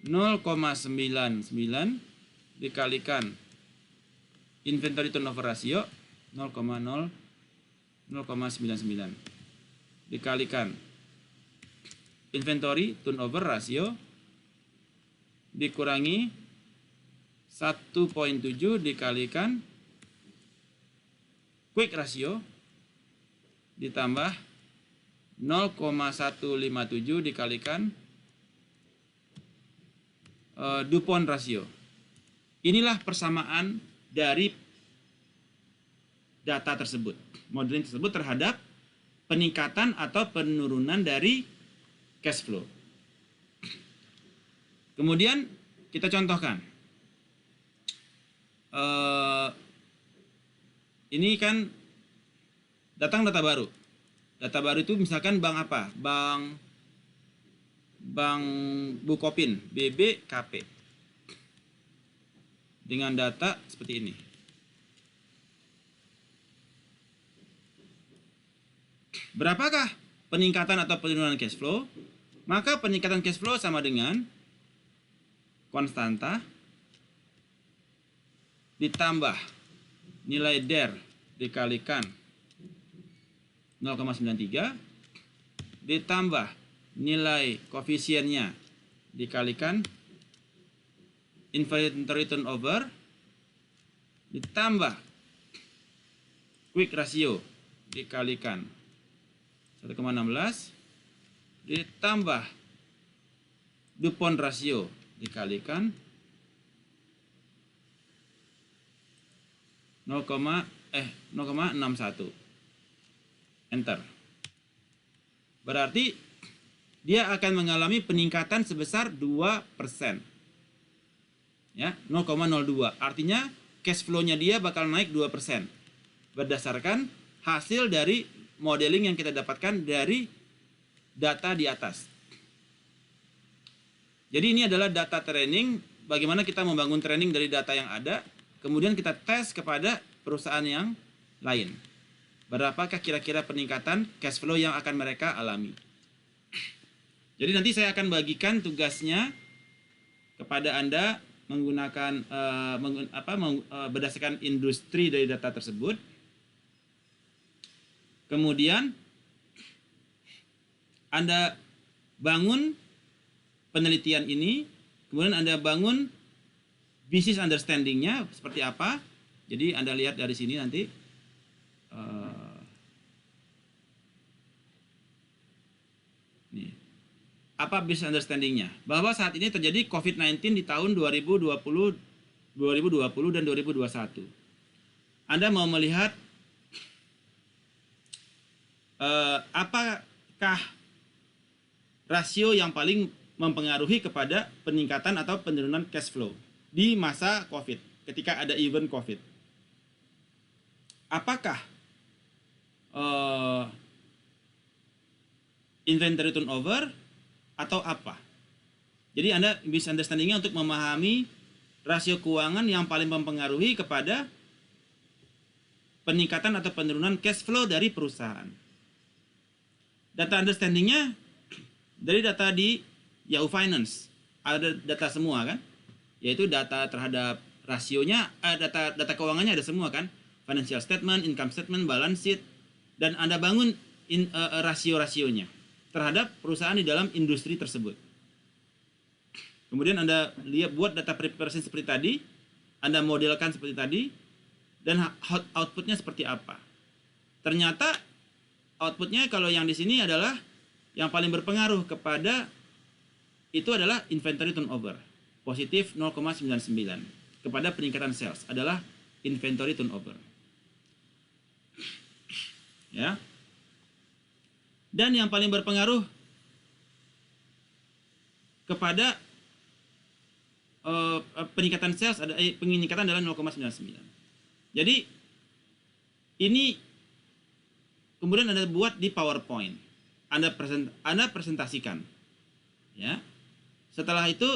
Speaker 1: 0,99 dikalikan inventory turnover ratio 0,99 dikalikan inventory turnover ratio dikurangi 1,7 dikalikan quick ratio ditambah 0,157 dikalikan DuPont ratio. Inilah persamaan dari data tersebut, modeling tersebut terhadap peningkatan atau penurunan dari cash flow. Kemudian kita contohkan. Ini kan datang data baru. Data baru itu misalkan bank apa? Bank Bukopin, BBKP. Dengan data seperti ini. Berapakah peningkatan atau penurunan cash flow? Maka peningkatan cash flow sama dengan konstanta ditambah nilai DER dikalikan 0,93 ditambah nilai koefisiennya dikalikan inventory turnover ditambah quick ratio dikalikan 1,16 ditambah DuPont ratio dikalikan 0,61. Enter. Berarti dia akan mengalami peningkatan sebesar 2%. Ya, 0,02. Artinya cash flow-nya dia bakal naik 2%. Berdasarkan hasil dari modeling yang kita dapatkan dari data di atas. Jadi ini adalah data training, bagaimana kita membangun training dari data yang ada, kemudian kita tes kepada perusahaan yang lain. Berapakah kira-kira peningkatan cash flow yang akan mereka alami. Jadi nanti saya akan bagikan tugasnya kepada Anda menggunakan berdasarkan industri dari data tersebut. Kemudian Anda bangun penelitian ini, kemudian Anda bangun business understanding-nya seperti apa. Jadi Anda lihat dari sini nanti. Nih. Apa business understanding-nya? Bahwa saat ini terjadi COVID-19 di tahun 2020 dan 2021. Anda mau melihat apakah rasio yang paling mempengaruhi kepada peningkatan atau penurunan cash flow di masa COVID, ketika ada event COVID. Apakah inventory turnover atau apa? Jadi Anda bisa understanding-nya untuk memahami rasio keuangan yang paling mempengaruhi kepada peningkatan atau penurunan cash flow dari perusahaan. Data understanding-nya dari data di Yahoo Finance. Ada data semua kan? Yaitu data terhadap rasionya, data keuangannya ada semua kan? financial statement, income statement, balance sheet, dan Anda bangun rasio-rasionya terhadap perusahaan di dalam industri tersebut. Kemudian Anda buat data preparation seperti tadi, Anda modelkan seperti tadi, dan outputnya seperti apa. Ternyata outputnya kalau yang di sini adalah yang paling berpengaruh kepada itu adalah inventory turnover, positif 0,99. Kepada peningkatan sales adalah inventory turnover. Ya. Dan yang paling berpengaruh kepada peningkatan sales peningkatan adalah 0,99. Jadi ini kemudian Anda buat di PowerPoint. Anda presentasikan. Ya. Setelah itu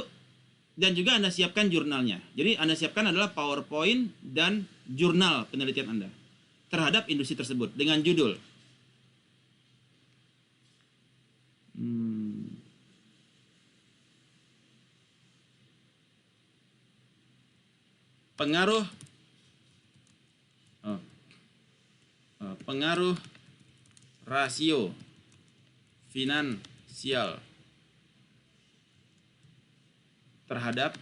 Speaker 1: dan juga Anda siapkan jurnalnya. Jadi Anda siapkan adalah PowerPoint dan jurnal penelitian Anda terhadap industri tersebut dengan judul pengaruh rasio finansial terhadap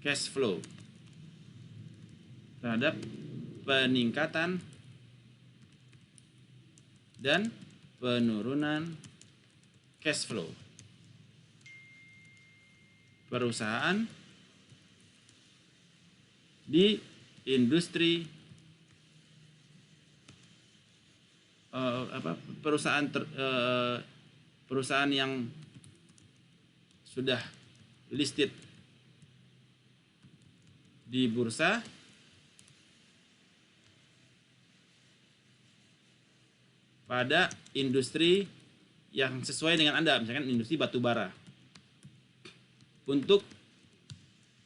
Speaker 1: cash flow, terhadap peningkatan dan penurunan cash flow perusahaan di industri perusahaan yang sudah listed di bursa pada industri yang sesuai dengan Anda, misalkan industri batu bara, untuk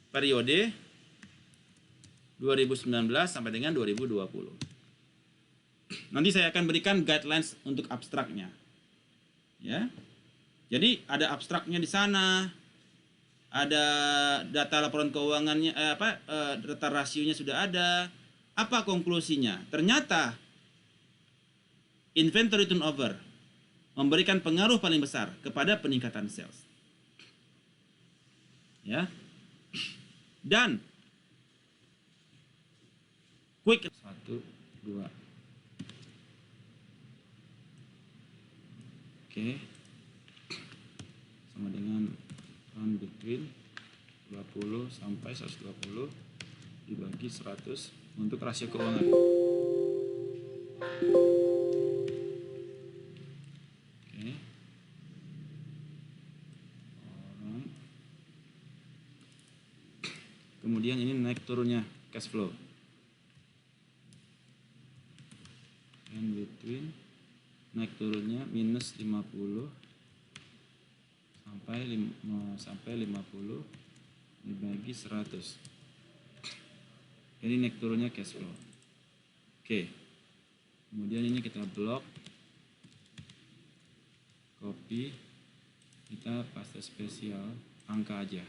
Speaker 1: periode 2019 sampai dengan 2020. Nanti saya akan berikan guidelines untuk abstraknya. Ya. Jadi ada abstraknya di sana. Ada data laporan keuangannya, data rasionya sudah ada. Apa konklusinya? Ternyata inventory turnover memberikan pengaruh paling besar kepada peningkatan sales. Ya. Dan quick 1 2. Oke. Sama dengan run between 20 sampai 120 dibagi 100 untuk rasio keuangan. Oke. Kemudian ini naik turunnya cash flow. And between naik turunnya minus 50 sampai 50 dibagi 100. Ini naik turunnya cash flow. Oke. Kemudian ini kita blok, copy, kita paste spesial angka aja.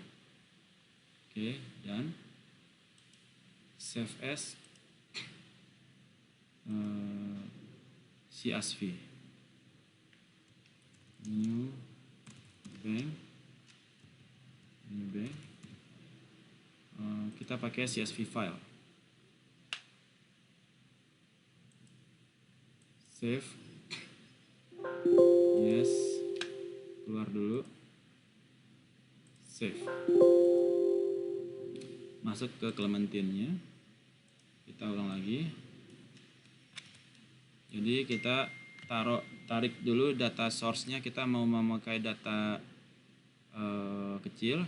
Speaker 1: Oke, dan save as CSV, new bank. Kita pakai CSV file, save, yes, keluar dulu, save, masuk ke Clementine-nya, kita ulang lagi. Jadi kita tarik dulu data source-nya, kita mau memakai data kecil,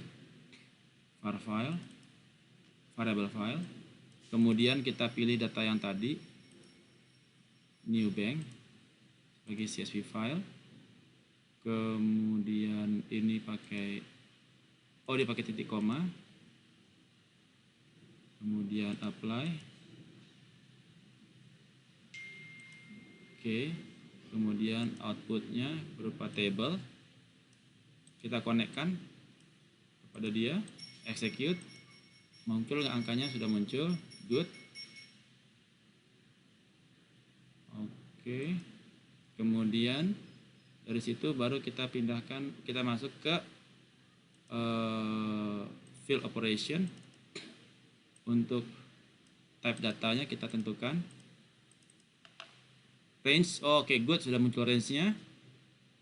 Speaker 1: var file, variable file. Kemudian kita pilih data yang tadi, new bank, sebagai CSV file. Kemudian ini dia pakai titik koma. Kemudian apply. Oke, kemudian outputnya berupa table. Kita konekkan kepada dia, execute, Muncul nggak angkanya? Sudah muncul. Good. Oke. Kemudian dari situ baru kita pindahkan, kita masuk ke field operation. Untuk type datanya kita tentukan range. Oke, good, sudah muncul range-nya.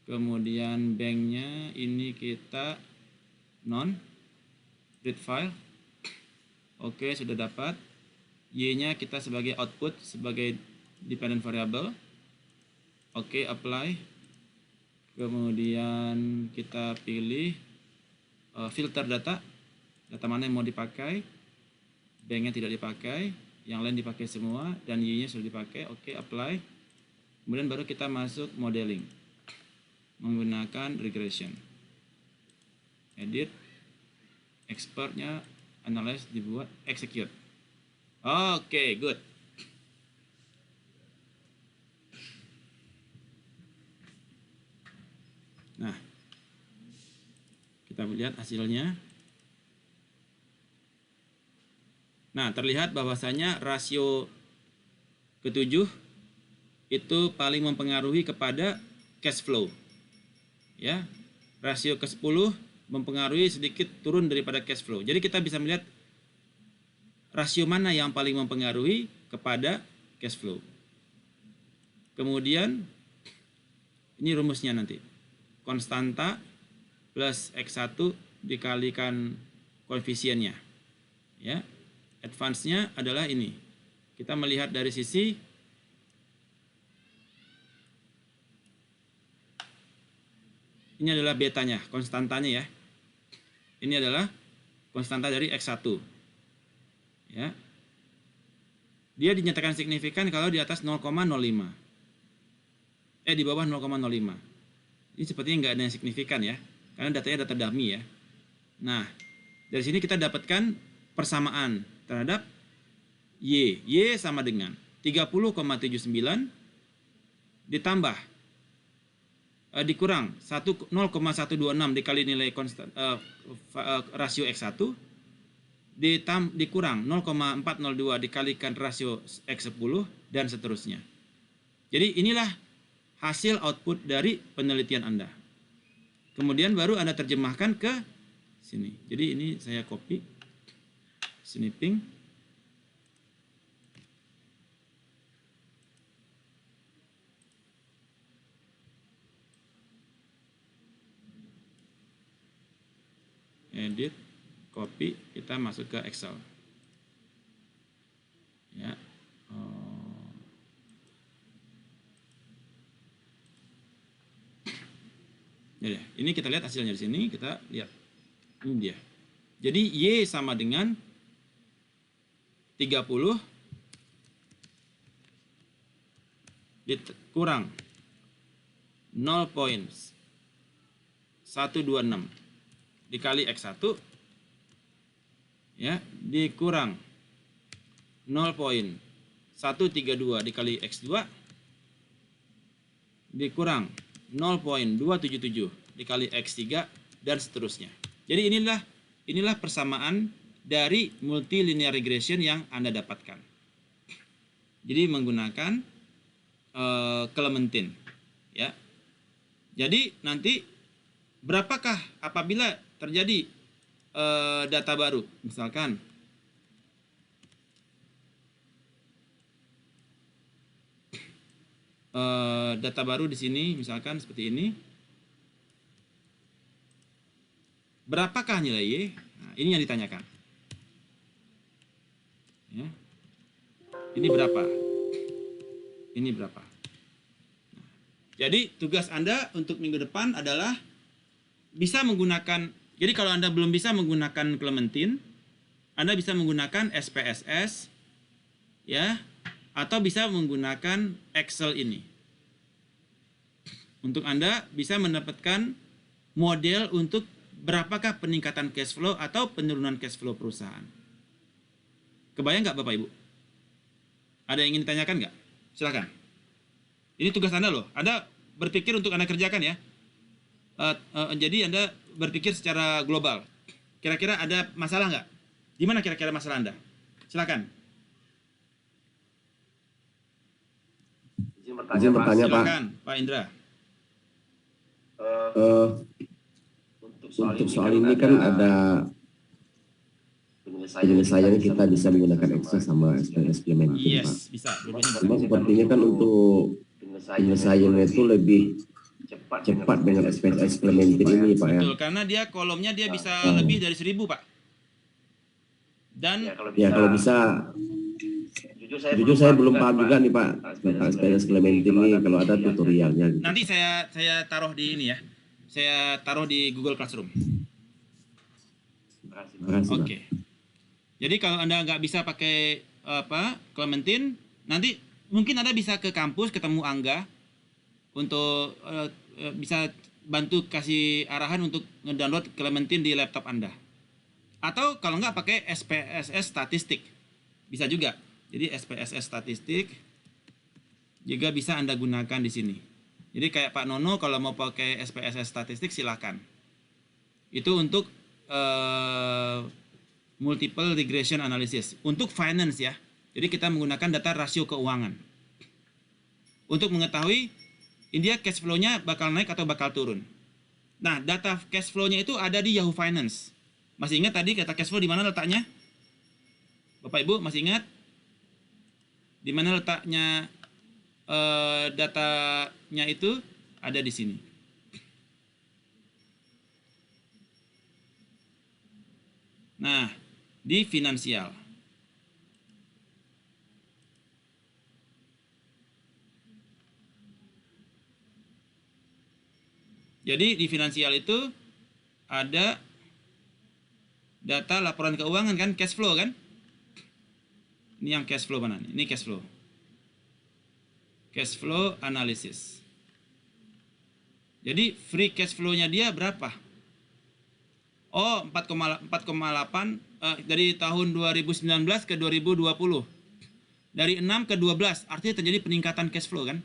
Speaker 1: Kemudian banknya ini kita non read file. Oke, sudah dapat. Y-nya kita sebagai output, sebagai dependent variable. Oke, apply. Kemudian kita pilih filter data mana yang mau dipakai. Banknya tidak dipakai, yang lain dipakai semua, dan Y-nya sudah dipakai. Oke, apply. Kemudian baru kita masuk modeling menggunakan regression. Edit, expertnya analyze, dibuat, execute. Oke, good. Nah, kita lihat hasilnya. Nah, terlihat bahwasanya rasio ke-7 itu paling mempengaruhi kepada cash flow. Ya. Rasio ke-10 mempengaruhi sedikit turun daripada cash flow. Jadi kita bisa melihat rasio mana yang paling mempengaruhi kepada cash flow. Kemudian ini rumusnya nanti. Konstanta plus X1 dikalikan koefisiennya. Ya. Advance-nya adalah ini. Kita melihat dari sisi ini adalah betanya, konstantanya ya. Ini adalah konstanta dari X1. Ya. Dia dinyatakan signifikan kalau di atas 0,05. Di bawah 0,05. Ini sepertinya nggak ada yang signifikan ya. Karena datanya data dummy ya. Nah, dari sini kita dapatkan persamaan terhadap Y. Y sama dengan 30,79 ditambah dikurang 0,126 dikali nilai konstan rasio X1 dikurang 0,402 dikalikan rasio X10 dan seterusnya. Jadi inilah hasil output dari penelitian Anda. Kemudian baru Anda terjemahkan ke sini. Jadi ini saya copy. Snipping. Edit, copy, kita masuk ke Excel. Ya. Jadi, ini kita lihat hasilnya di sini, kita lihat. Ini dia. Jadi Y sama dengan 30 kurang 0,126 dikali X1 ya dikurang 0,132 dikali X2 dikurang 0,277 dikali X3 dan seterusnya. Jadi inilah persamaan dari multilinear regression yang Anda dapatkan. Jadi menggunakan Clementine ya. Jadi nanti berapakah apabila terjadi data baru, misalkan data baru di sini misalkan seperti ini. Berapakah nilai Y? Nah, ini yang ditanyakan. Ya. Ini berapa? Ini berapa? Nah, jadi tugas Anda untuk minggu depan adalah bisa menggunakan. Jadi kalau Anda belum bisa menggunakan Clementine, Anda bisa menggunakan SPSS, ya, atau bisa menggunakan Excel ini. Untuk Anda bisa mendapatkan model untuk berapakah peningkatan cash flow atau penurunan cash flow perusahaan. Kebayang nggak Bapak Ibu? Ada yang ingin ditanyakan nggak? Silakan. Ini tugas Anda loh. Anda berpikir untuk Anda kerjakan ya. Jadi Anda berpikir secara global. Kira-kira ada masalah nggak? Di mana kira-kira masalah Anda? Silakan.
Speaker 4: Izin bertanya Pak.
Speaker 1: Silakan, Pak Indra.
Speaker 4: Untuk soal ini kan ada penyelesaian kita bisa menggunakan Excel sama SPSS Implementing Pak.
Speaker 1: Yes, bisa. Dua-duanya bisa.
Speaker 4: Cuma sepertinya kan untuk penyelesaiannya itu lebih cepat dengan SPSS Implementing ini Pak ya.
Speaker 1: Betul, karena dia kolomnya dia bisa lebih dari 1000 Pak. Dan
Speaker 4: Ya kalau bisa, jujur saya belum paham juga nih Pak tentang SPSS Implementing ini, kalau ada tutorialnya gitu.
Speaker 1: nanti saya taruh di ini ya. Saya taruh di Google Classroom.
Speaker 4: Terima kasih Pak.
Speaker 1: Oke. Jadi kalau Anda nggak bisa pakai Clementine, nanti mungkin Anda bisa ke kampus ketemu Angga untuk bisa bantu kasih arahan untuk ngedownload Clementine di laptop Anda. Atau kalau nggak pakai SPSS statistik. Bisa juga. Jadi SPSS statistik juga bisa Anda gunakan di sini. Jadi kayak Pak Nono kalau mau pakai SPSS statistik silakan. Itu untuk multiple regression analysis. Untuk finance ya. Jadi kita menggunakan data rasio keuangan. Untuk mengetahui India cash flow-nya bakal naik atau bakal turun. Nah, data cash flow-nya itu ada di Yahoo Finance. Masih ingat tadi data cash flow di mana letaknya? Bapak Ibu masih ingat? Di mana letaknya datanya itu? Ada di sini. Nah, di finansial. Jadi di finansial itu ada data laporan keuangan kan, cash flow kan? Ini yang cash flow mana nih? Ini cash flow. Cash flow analysis. Jadi free cash flow-nya dia berapa? Oh, 4,8 dari tahun 2019 ke 2020. Dari 6 ke 12, artinya terjadi peningkatan cash flow kan?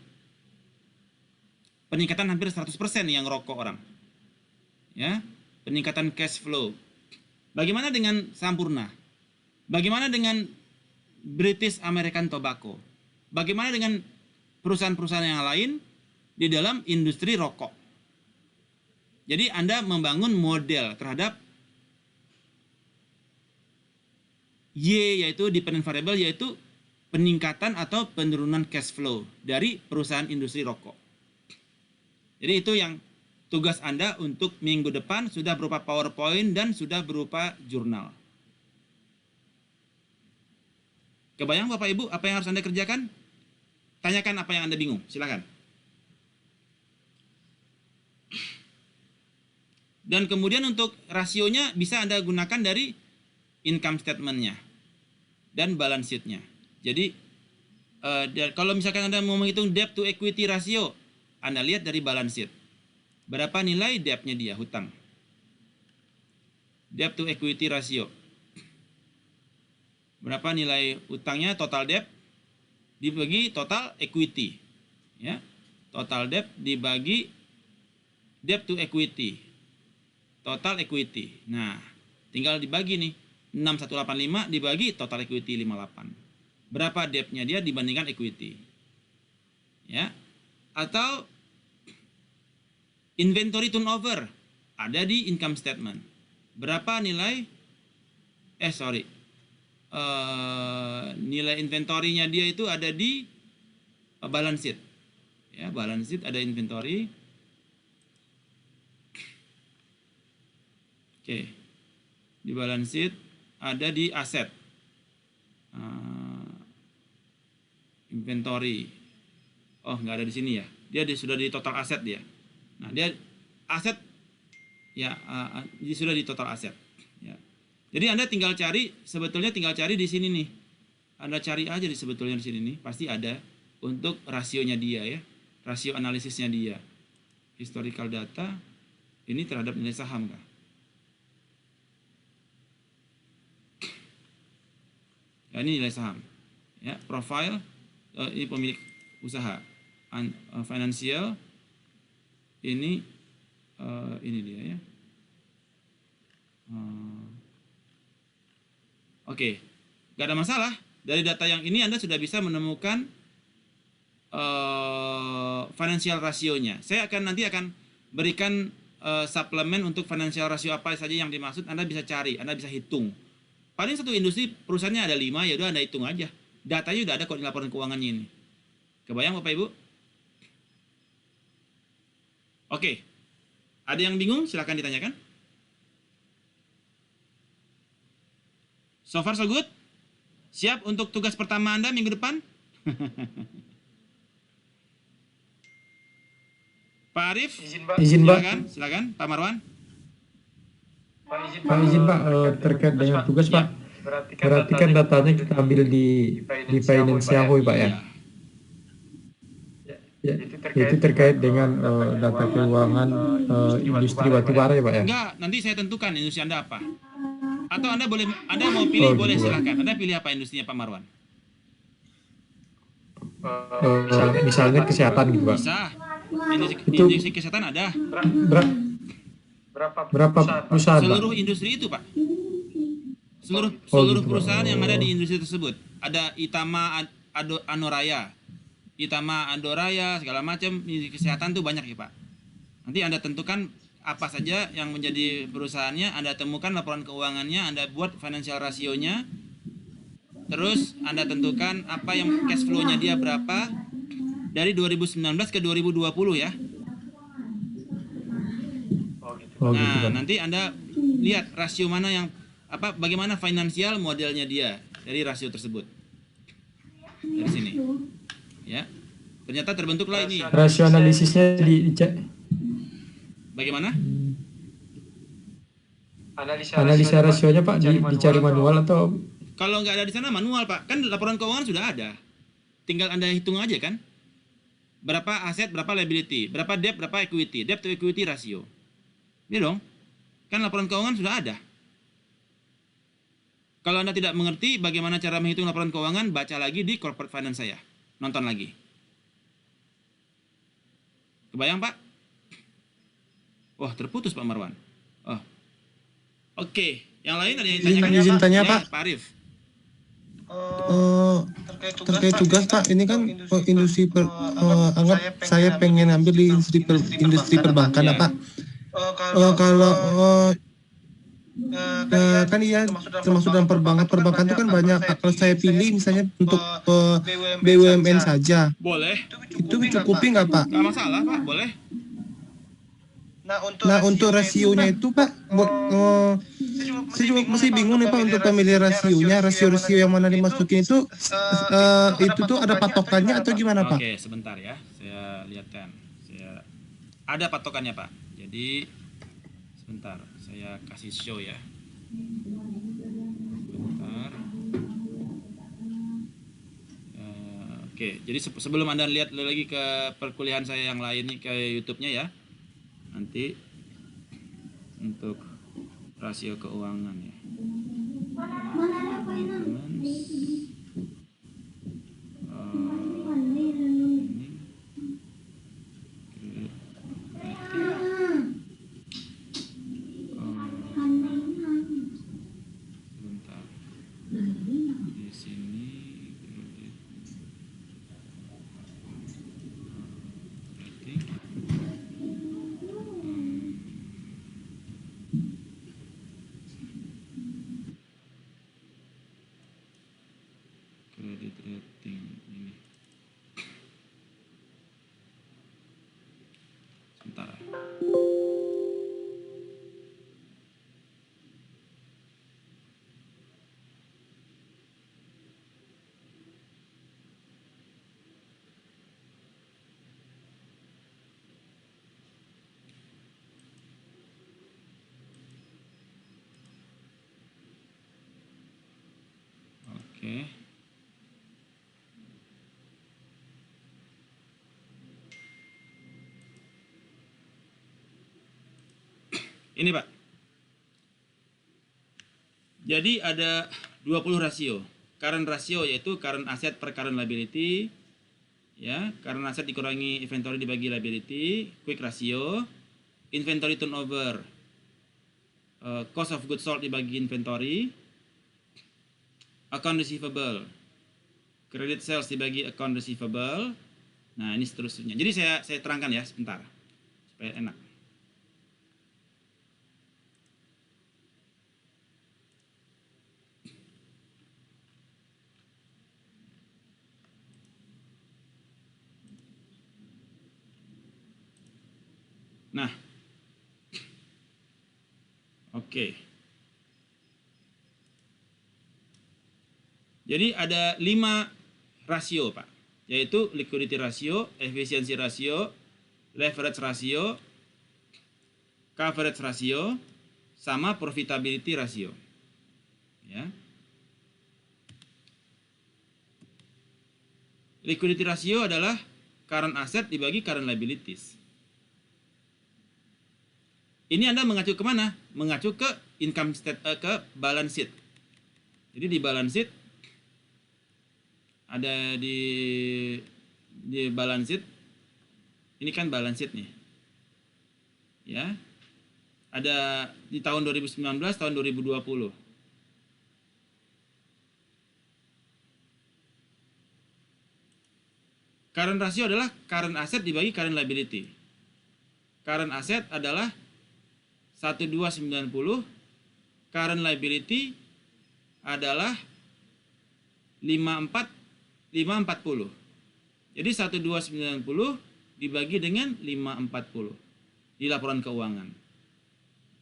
Speaker 1: Peningkatan hampir 100% yang rokok orang. Ya, peningkatan cash flow. Bagaimana dengan Sampurna? Bagaimana dengan British American Tobacco? Bagaimana dengan perusahaan-perusahaan yang lain di dalam industri rokok? Jadi Anda membangun model terhadap Y, yaitu dependent variable, yaitu peningkatan atau penurunan cash flow dari perusahaan industri rokok. Jadi itu yang tugas Anda untuk minggu depan sudah berupa PowerPoint dan sudah berupa jurnal. Kebayang Bapak Ibu apa yang harus Anda kerjakan? Tanyakan apa yang Anda bingung, silakan. Dan kemudian untuk rasionya bisa Anda gunakan dari income statement-nya dan balance sheet-nya. Jadi kalau misalkan Anda mau menghitung debt to equity ratio, Anda lihat dari balance sheet. Berapa nilai debt-nya dia, hutang. Debt to equity ratio. Berapa nilai hutangnya, total debt dibagi total equity. Ya. Total debt dibagi debt to equity. Total equity. Nah, tinggal dibagi nih. 6185 dibagi total equity 58. Berapa debt-nya dia dibandingkan equity. Ya. Atau inventory turnover ada di income statement. Berapa nilai nilai inventory-nya dia itu ada di balance sheet. Ya, balance sheet ada inventory. Oke. Di balance sheet ada di aset. Inventory. Oh, nggak ada di sini ya. Dia sudah di total aset dia. Nah, dia aset ya dia sudah di total aset. Ya. Jadi Anda sebetulnya tinggal cari di sini nih. Anda cari aja sebetulnya di sini nih, pasti ada untuk rasionya dia ya. Rasio analisisnya dia. Historical data ini terhadap nilai saham kah? Ya, ini nilai saham. Ya, profile ini pemilik usaha. Financial ini dia ya. Oke, nggak ada masalah. Dari data yang ini Anda sudah bisa menemukan financial rasionya. Saya nanti akan berikan suplemen untuk financial rasio apa saja yang dimaksud. Anda bisa cari, Anda bisa hitung. Paling satu industri perusahaannya ada 5, ya udah Anda hitung aja. Datanya udah ada kok di laporan keuangannya ini. Kebayang Bapak Ibu? Oke. Ada yang bingung? Silakan ditanyakan. So far so good? Siap untuk tugas pertama Anda minggu depan? Pak Arif?
Speaker 2: Izin Pak.
Speaker 1: Silakan. Pak Marwan?
Speaker 2: Pak izin Pak, terkait dengan tugas Pak. Berarti kan datanya kita ambil di Finance Yahoo Pak ya? Ya, itu terkait dengan data keuangan industri batubara ya Pak ya?
Speaker 1: Enggak, nanti saya tentukan industri Anda apa. Atau Anda mau pilih, boleh
Speaker 2: gitu,
Speaker 1: silakan. Anda pilih apa industrinya Pak Marwan?
Speaker 2: Misalnya kesehatan gitu Pak.
Speaker 1: Bisa. Industri kesehatan ada.
Speaker 2: Berapa perusahaan Pak?
Speaker 1: Seluruh industri itu Pak. Seluruh
Speaker 2: gitu, Pak.
Speaker 1: perusahaan yang ada di industri tersebut. Ada Itama Anoraya, Itama Andoraya, segala macam. Industri kesehatan tuh banyak ya Pak. Nanti Anda tentukan apa saja yang menjadi perusahaannya, Anda temukan laporan keuangannya, Anda buat financial rasionya, terus Anda tentukan apa yang cash flow-nya dia berapa dari 2019 ke 2020 ya.
Speaker 2: Oh, gitu,
Speaker 1: Nah,
Speaker 2: Pak.
Speaker 1: nanti Anda lihat rasio mana yang bagaimana finansial modelnya dia dari rasio tersebut. Dari sini. Ya. Ternyata terbentuklah ini.
Speaker 2: Rasio analisisnya dicek.
Speaker 1: Bagaimana?
Speaker 2: Analisa rasionya Pak dicari manual atau?
Speaker 1: Kalau nggak ada di sana manual Pak, kan laporan keuangan sudah ada. Tinggal Anda hitung aja kan. Berapa aset, berapa liability, berapa debt, berapa equity, debt to equity ratio. Iya dong. Kan laporan keuangan sudah ada. Kalau Anda tidak mengerti bagaimana cara menghitung laporan keuangan, baca lagi di corporate finance saya. Nonton lagi. Kebayang Pak? Wah, terputus Pak Marwan. Oh. Oke, yang lain ada yang ditanyakan?
Speaker 5: Izin tanya,
Speaker 1: Ya,
Speaker 5: Pak.
Speaker 1: Pak Arif.
Speaker 5: Terkait tugas Pak, ini kan industri anggap saya pengen ambil di industri perbankan
Speaker 1: Ya.
Speaker 5: Pak. Kalau kan iya termasuk dalam perbankan itu kan banyak. Kalau saya pilih misalnya untuk BUMN saja,
Speaker 1: Boleh.
Speaker 5: itu mencukupi nggak Pak?
Speaker 1: Nggak masalah Pak, boleh.
Speaker 5: Nah untuk rasionya itu Pak, saya juga masih bingung nih Pak untuk pemilihan rasionya. Rasio yang mana dimasukin itu tuh ada patokannya atau gimana Pak?
Speaker 1: Oke, sebentar ya. Saya lihatkan. Ada patokannya Pak. Jadi sebentar, saya kasih show ya. Sebentar. Oke, jadi sebelum Anda lihat lagi ke perkuliahan saya yang lain nih, ke YouTube-nya ya. Nanti untuk rasio keuangan ya. Sebentar. Di sini credit rating ini. Sebentar. Oke. Ini Pak. Jadi ada 20 rasio. Current rasio yaitu current asset per current liability. Ya, current asset dikurangi inventory dibagi liability. Quick ratio. Inventory turnover. Cost of goods sold dibagi inventory. account receivable. Credit sales dibagi account receivable. Nah, ini seterusnya. Jadi saya terangkan ya sebentar supaya enak. Nah, oke. Jadi ada 5 rasio, Pak, yaitu liquidity ratio, efficiency ratio, leverage ratio, coverage ratio, sama profitability ratio. Ya. Liquidity ratio adalah current asset dibagi current liabilities. Ini Anda mengacu ke mana? Mengacu ke ke balance sheet. Jadi di balance sheet ada di balance sheet. Ini kan balance sheet nih. Ya. Ada di tahun 2019, tahun 2020. Current ratio adalah current asset dibagi current liability. Current asset adalah 1290, current liability adalah 540. Jadi 1290 dibagi dengan 540 di laporan keuangan.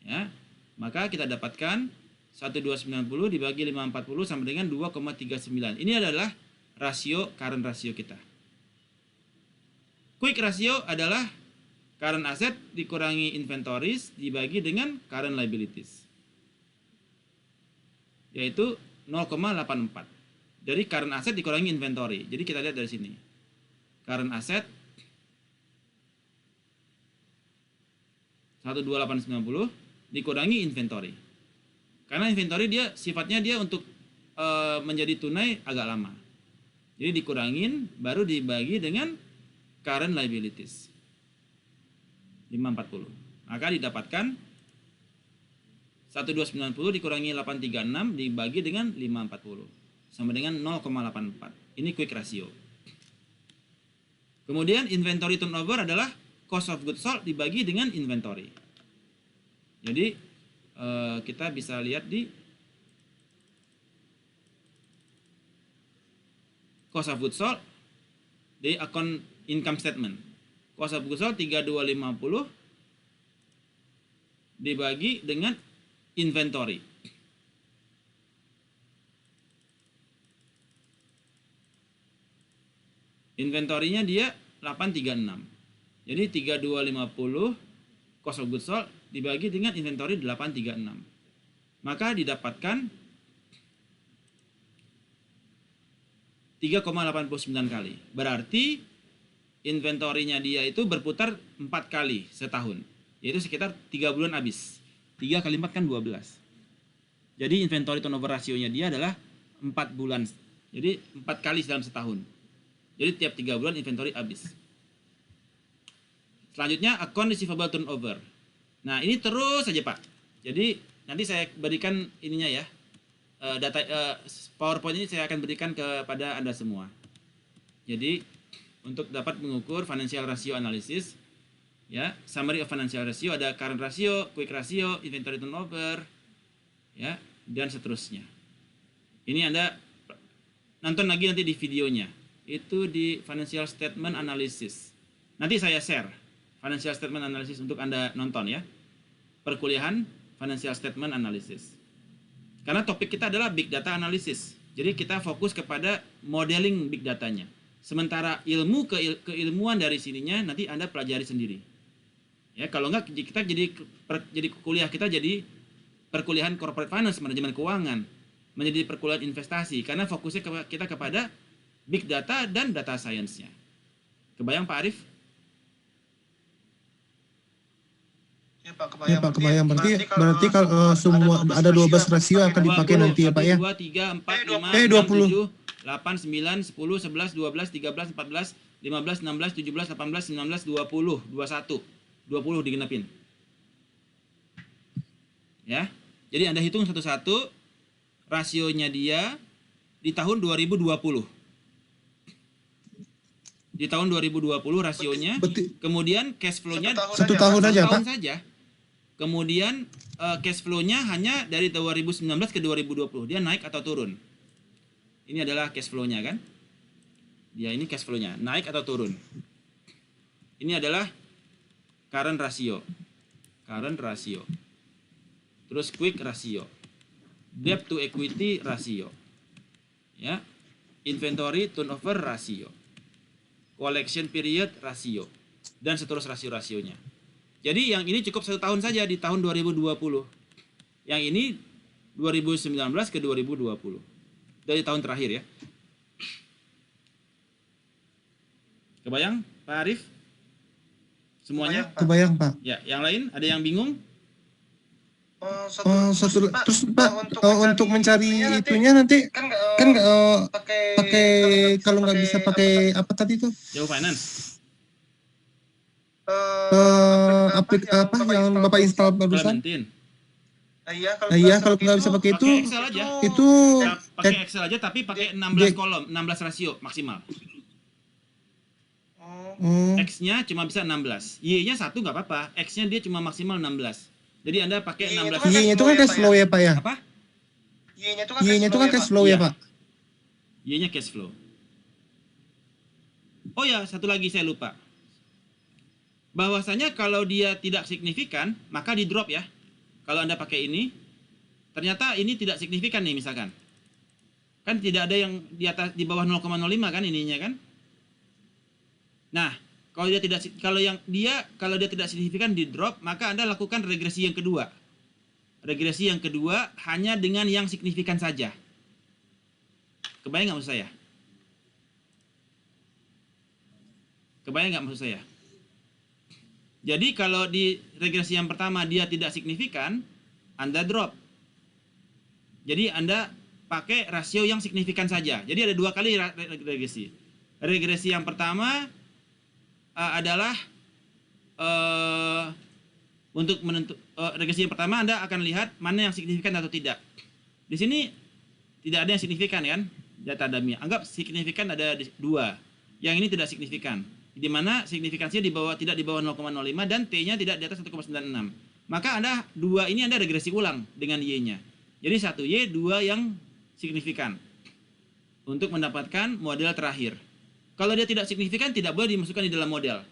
Speaker 1: Ya. Maka kita dapatkan 1290 dibagi 540 sama dengan 2,39. Ini adalah rasio current ratio kita. Quick ratio adalah current asset dikurangi inventories dibagi dengan current liabilities. Yaitu 0,84. Dari current asset dikurangi inventory. Jadi kita lihat dari sini. Current asset 12890 dikurangi inventory. Karena inventory sifatnya dia untuk menjadi tunai agak lama. Jadi dikurangin baru dibagi dengan current liabilities. 540. Maka didapatkan 1290 dikurangi 836 dibagi dengan 540 sama dengan 0,84. Ini quick ratio. Kemudian inventory turnover adalah cost of goods sold dibagi dengan inventory. Jadi kita bisa lihat di cost of goods sold di account income statement. Cost of goods sold 3250 dibagi dengan inventory. Inventorinya dia 836. Jadi 3250 cost of goods sold dibagi dengan inventory 836. Maka didapatkan 3,89 kali. Berarti inventorinya dia itu berputar 4 kali setahun. Yaitu sekitar 3 bulan habis. 3 kali 4 kan 12. Jadi inventory turnover rasionya dia adalah 4 bulan. Jadi 4 kali dalam setahun. Jadi tiap 3 bulan inventory habis. Selanjutnya account receivable turnover. Nah, ini terus saja, Pak. Jadi nanti saya berikan ininya ya. Data PowerPoint ini saya akan berikan kepada Anda semua. Jadi untuk dapat mengukur financial ratio analysis, ya, summary of financial ratio, ada current ratio, quick ratio, inventory turnover, ya, dan seterusnya. Ini Anda nonton lagi nanti di videonya. Itu di financial statement analysis. Nanti saya share financial statement analysis untuk Anda nonton ya. Perkuliahan financial statement analysis. Karena topik kita adalah big data analysis. Jadi kita fokus kepada modeling big datanya. Sementara ilmu keilmuan dari sininya nanti Anda pelajari sendiri. Ya, kalau enggak kita jadi kuliah kita jadi perkuliahan corporate finance, manajemen keuangan, menjadi perkuliahan investasi karena fokusnya kita kepada big data dan data science-nya. Kebayang Pak Arif?
Speaker 5: Ya Pak, kebayang. Berarti kalau semua ada 12 rasio akan dipakai nanti ya Pak ya.
Speaker 1: 2, 3, 4, 5, 6, 7, 8, 9, 10, 11, 12, 13, 14, 15, 16, 17, 18, 19, 20, 21. 20 digenapin. Ya. Jadi Anda hitung satu-satu rasionya dia di tahun 2020. Di tahun 2020 rasionya, kemudian cash flow-nya
Speaker 5: Satu tahun aja, Pak.
Speaker 1: saja. Kemudian cash flow-nya hanya dari 2019 ke 2020. Dia naik atau turun. Ini adalah cash flow-nya kan? Dia ini cash flow-nya, naik atau turun. Ini adalah current ratio. Current ratio. Terus quick ratio. Debt to equity ratio. Ya. Inventory turnover ratio. Collection period ratio. Dan seterusnya rasio-rasionya. Jadi yang ini cukup 1 tahun saja di tahun 2020. Yang ini 2019 ke 2020. Dari tahun terakhir ya. Kebayang Pak Arif? Semuanya?
Speaker 5: Kebayang, Pak.
Speaker 1: Ya, yang lain ada yang bingung?
Speaker 5: Terus Pak, untuk mencari itunya nanti kan pakai kalau nggak bisa pakai apa tadi tuh?
Speaker 1: Yahoo Finance.
Speaker 5: Apa yang Bapak install barusan?
Speaker 1: Clementine.
Speaker 5: Iya, kalau nggak bisa pakai itu,
Speaker 1: Pakai Excel aja.
Speaker 5: itu
Speaker 1: Ya, pakai Excel aja tapi pakai 16 kolom, 16 rasio maksimal. X-nya cuma bisa 16. Y-nya 1 nggak apa-apa. X-nya dia cuma maksimal 16. Jadi Anda pakai 16.
Speaker 5: Y-nya itu kan cash flow ya, Pak ya?
Speaker 1: Apa?
Speaker 5: Y-nya itu kan cash flow ya,
Speaker 1: Iya.
Speaker 5: Pak?
Speaker 1: Y-nya cash flow. Oh ya, satu lagi saya lupa. Bahwasanya kalau dia tidak signifikan, maka di drop ya. Kalau Anda pakai ini, ternyata ini tidak signifikan nih misalkan. Kan tidak ada yang di atas di bawah 0,05 kan ininya kan? Nah, kalau dia tidak signifikan di drop, maka Anda lakukan regresi yang kedua. Regresi yang kedua hanya dengan yang signifikan saja. Kebayang nggak maksud saya? Kebayang nggak maksud saya? Jadi kalau di regresi yang pertama dia tidak signifikan, Anda drop. Jadi Anda pakai rasio yang signifikan saja. Jadi ada 2 kali regresi. Regresi yang pertama adalah untuk regresi yang pertama Anda akan lihat mana yang signifikan atau tidak. Di sini tidak ada yang signifikan kan data dummy. Anggap signifikan ada 2. Yang ini tidak signifikan. Di mana signifikansinya tidak di bawah 0,05 dan T-nya tidak di atas 1,96. Maka Anda 2 ini Anda regresi ulang dengan Y-nya. Jadi 1 Y, 2 yang signifikan. Untuk mendapatkan model terakhir. Kalau dia tidak signifikan tidak boleh dimasukkan di dalam model.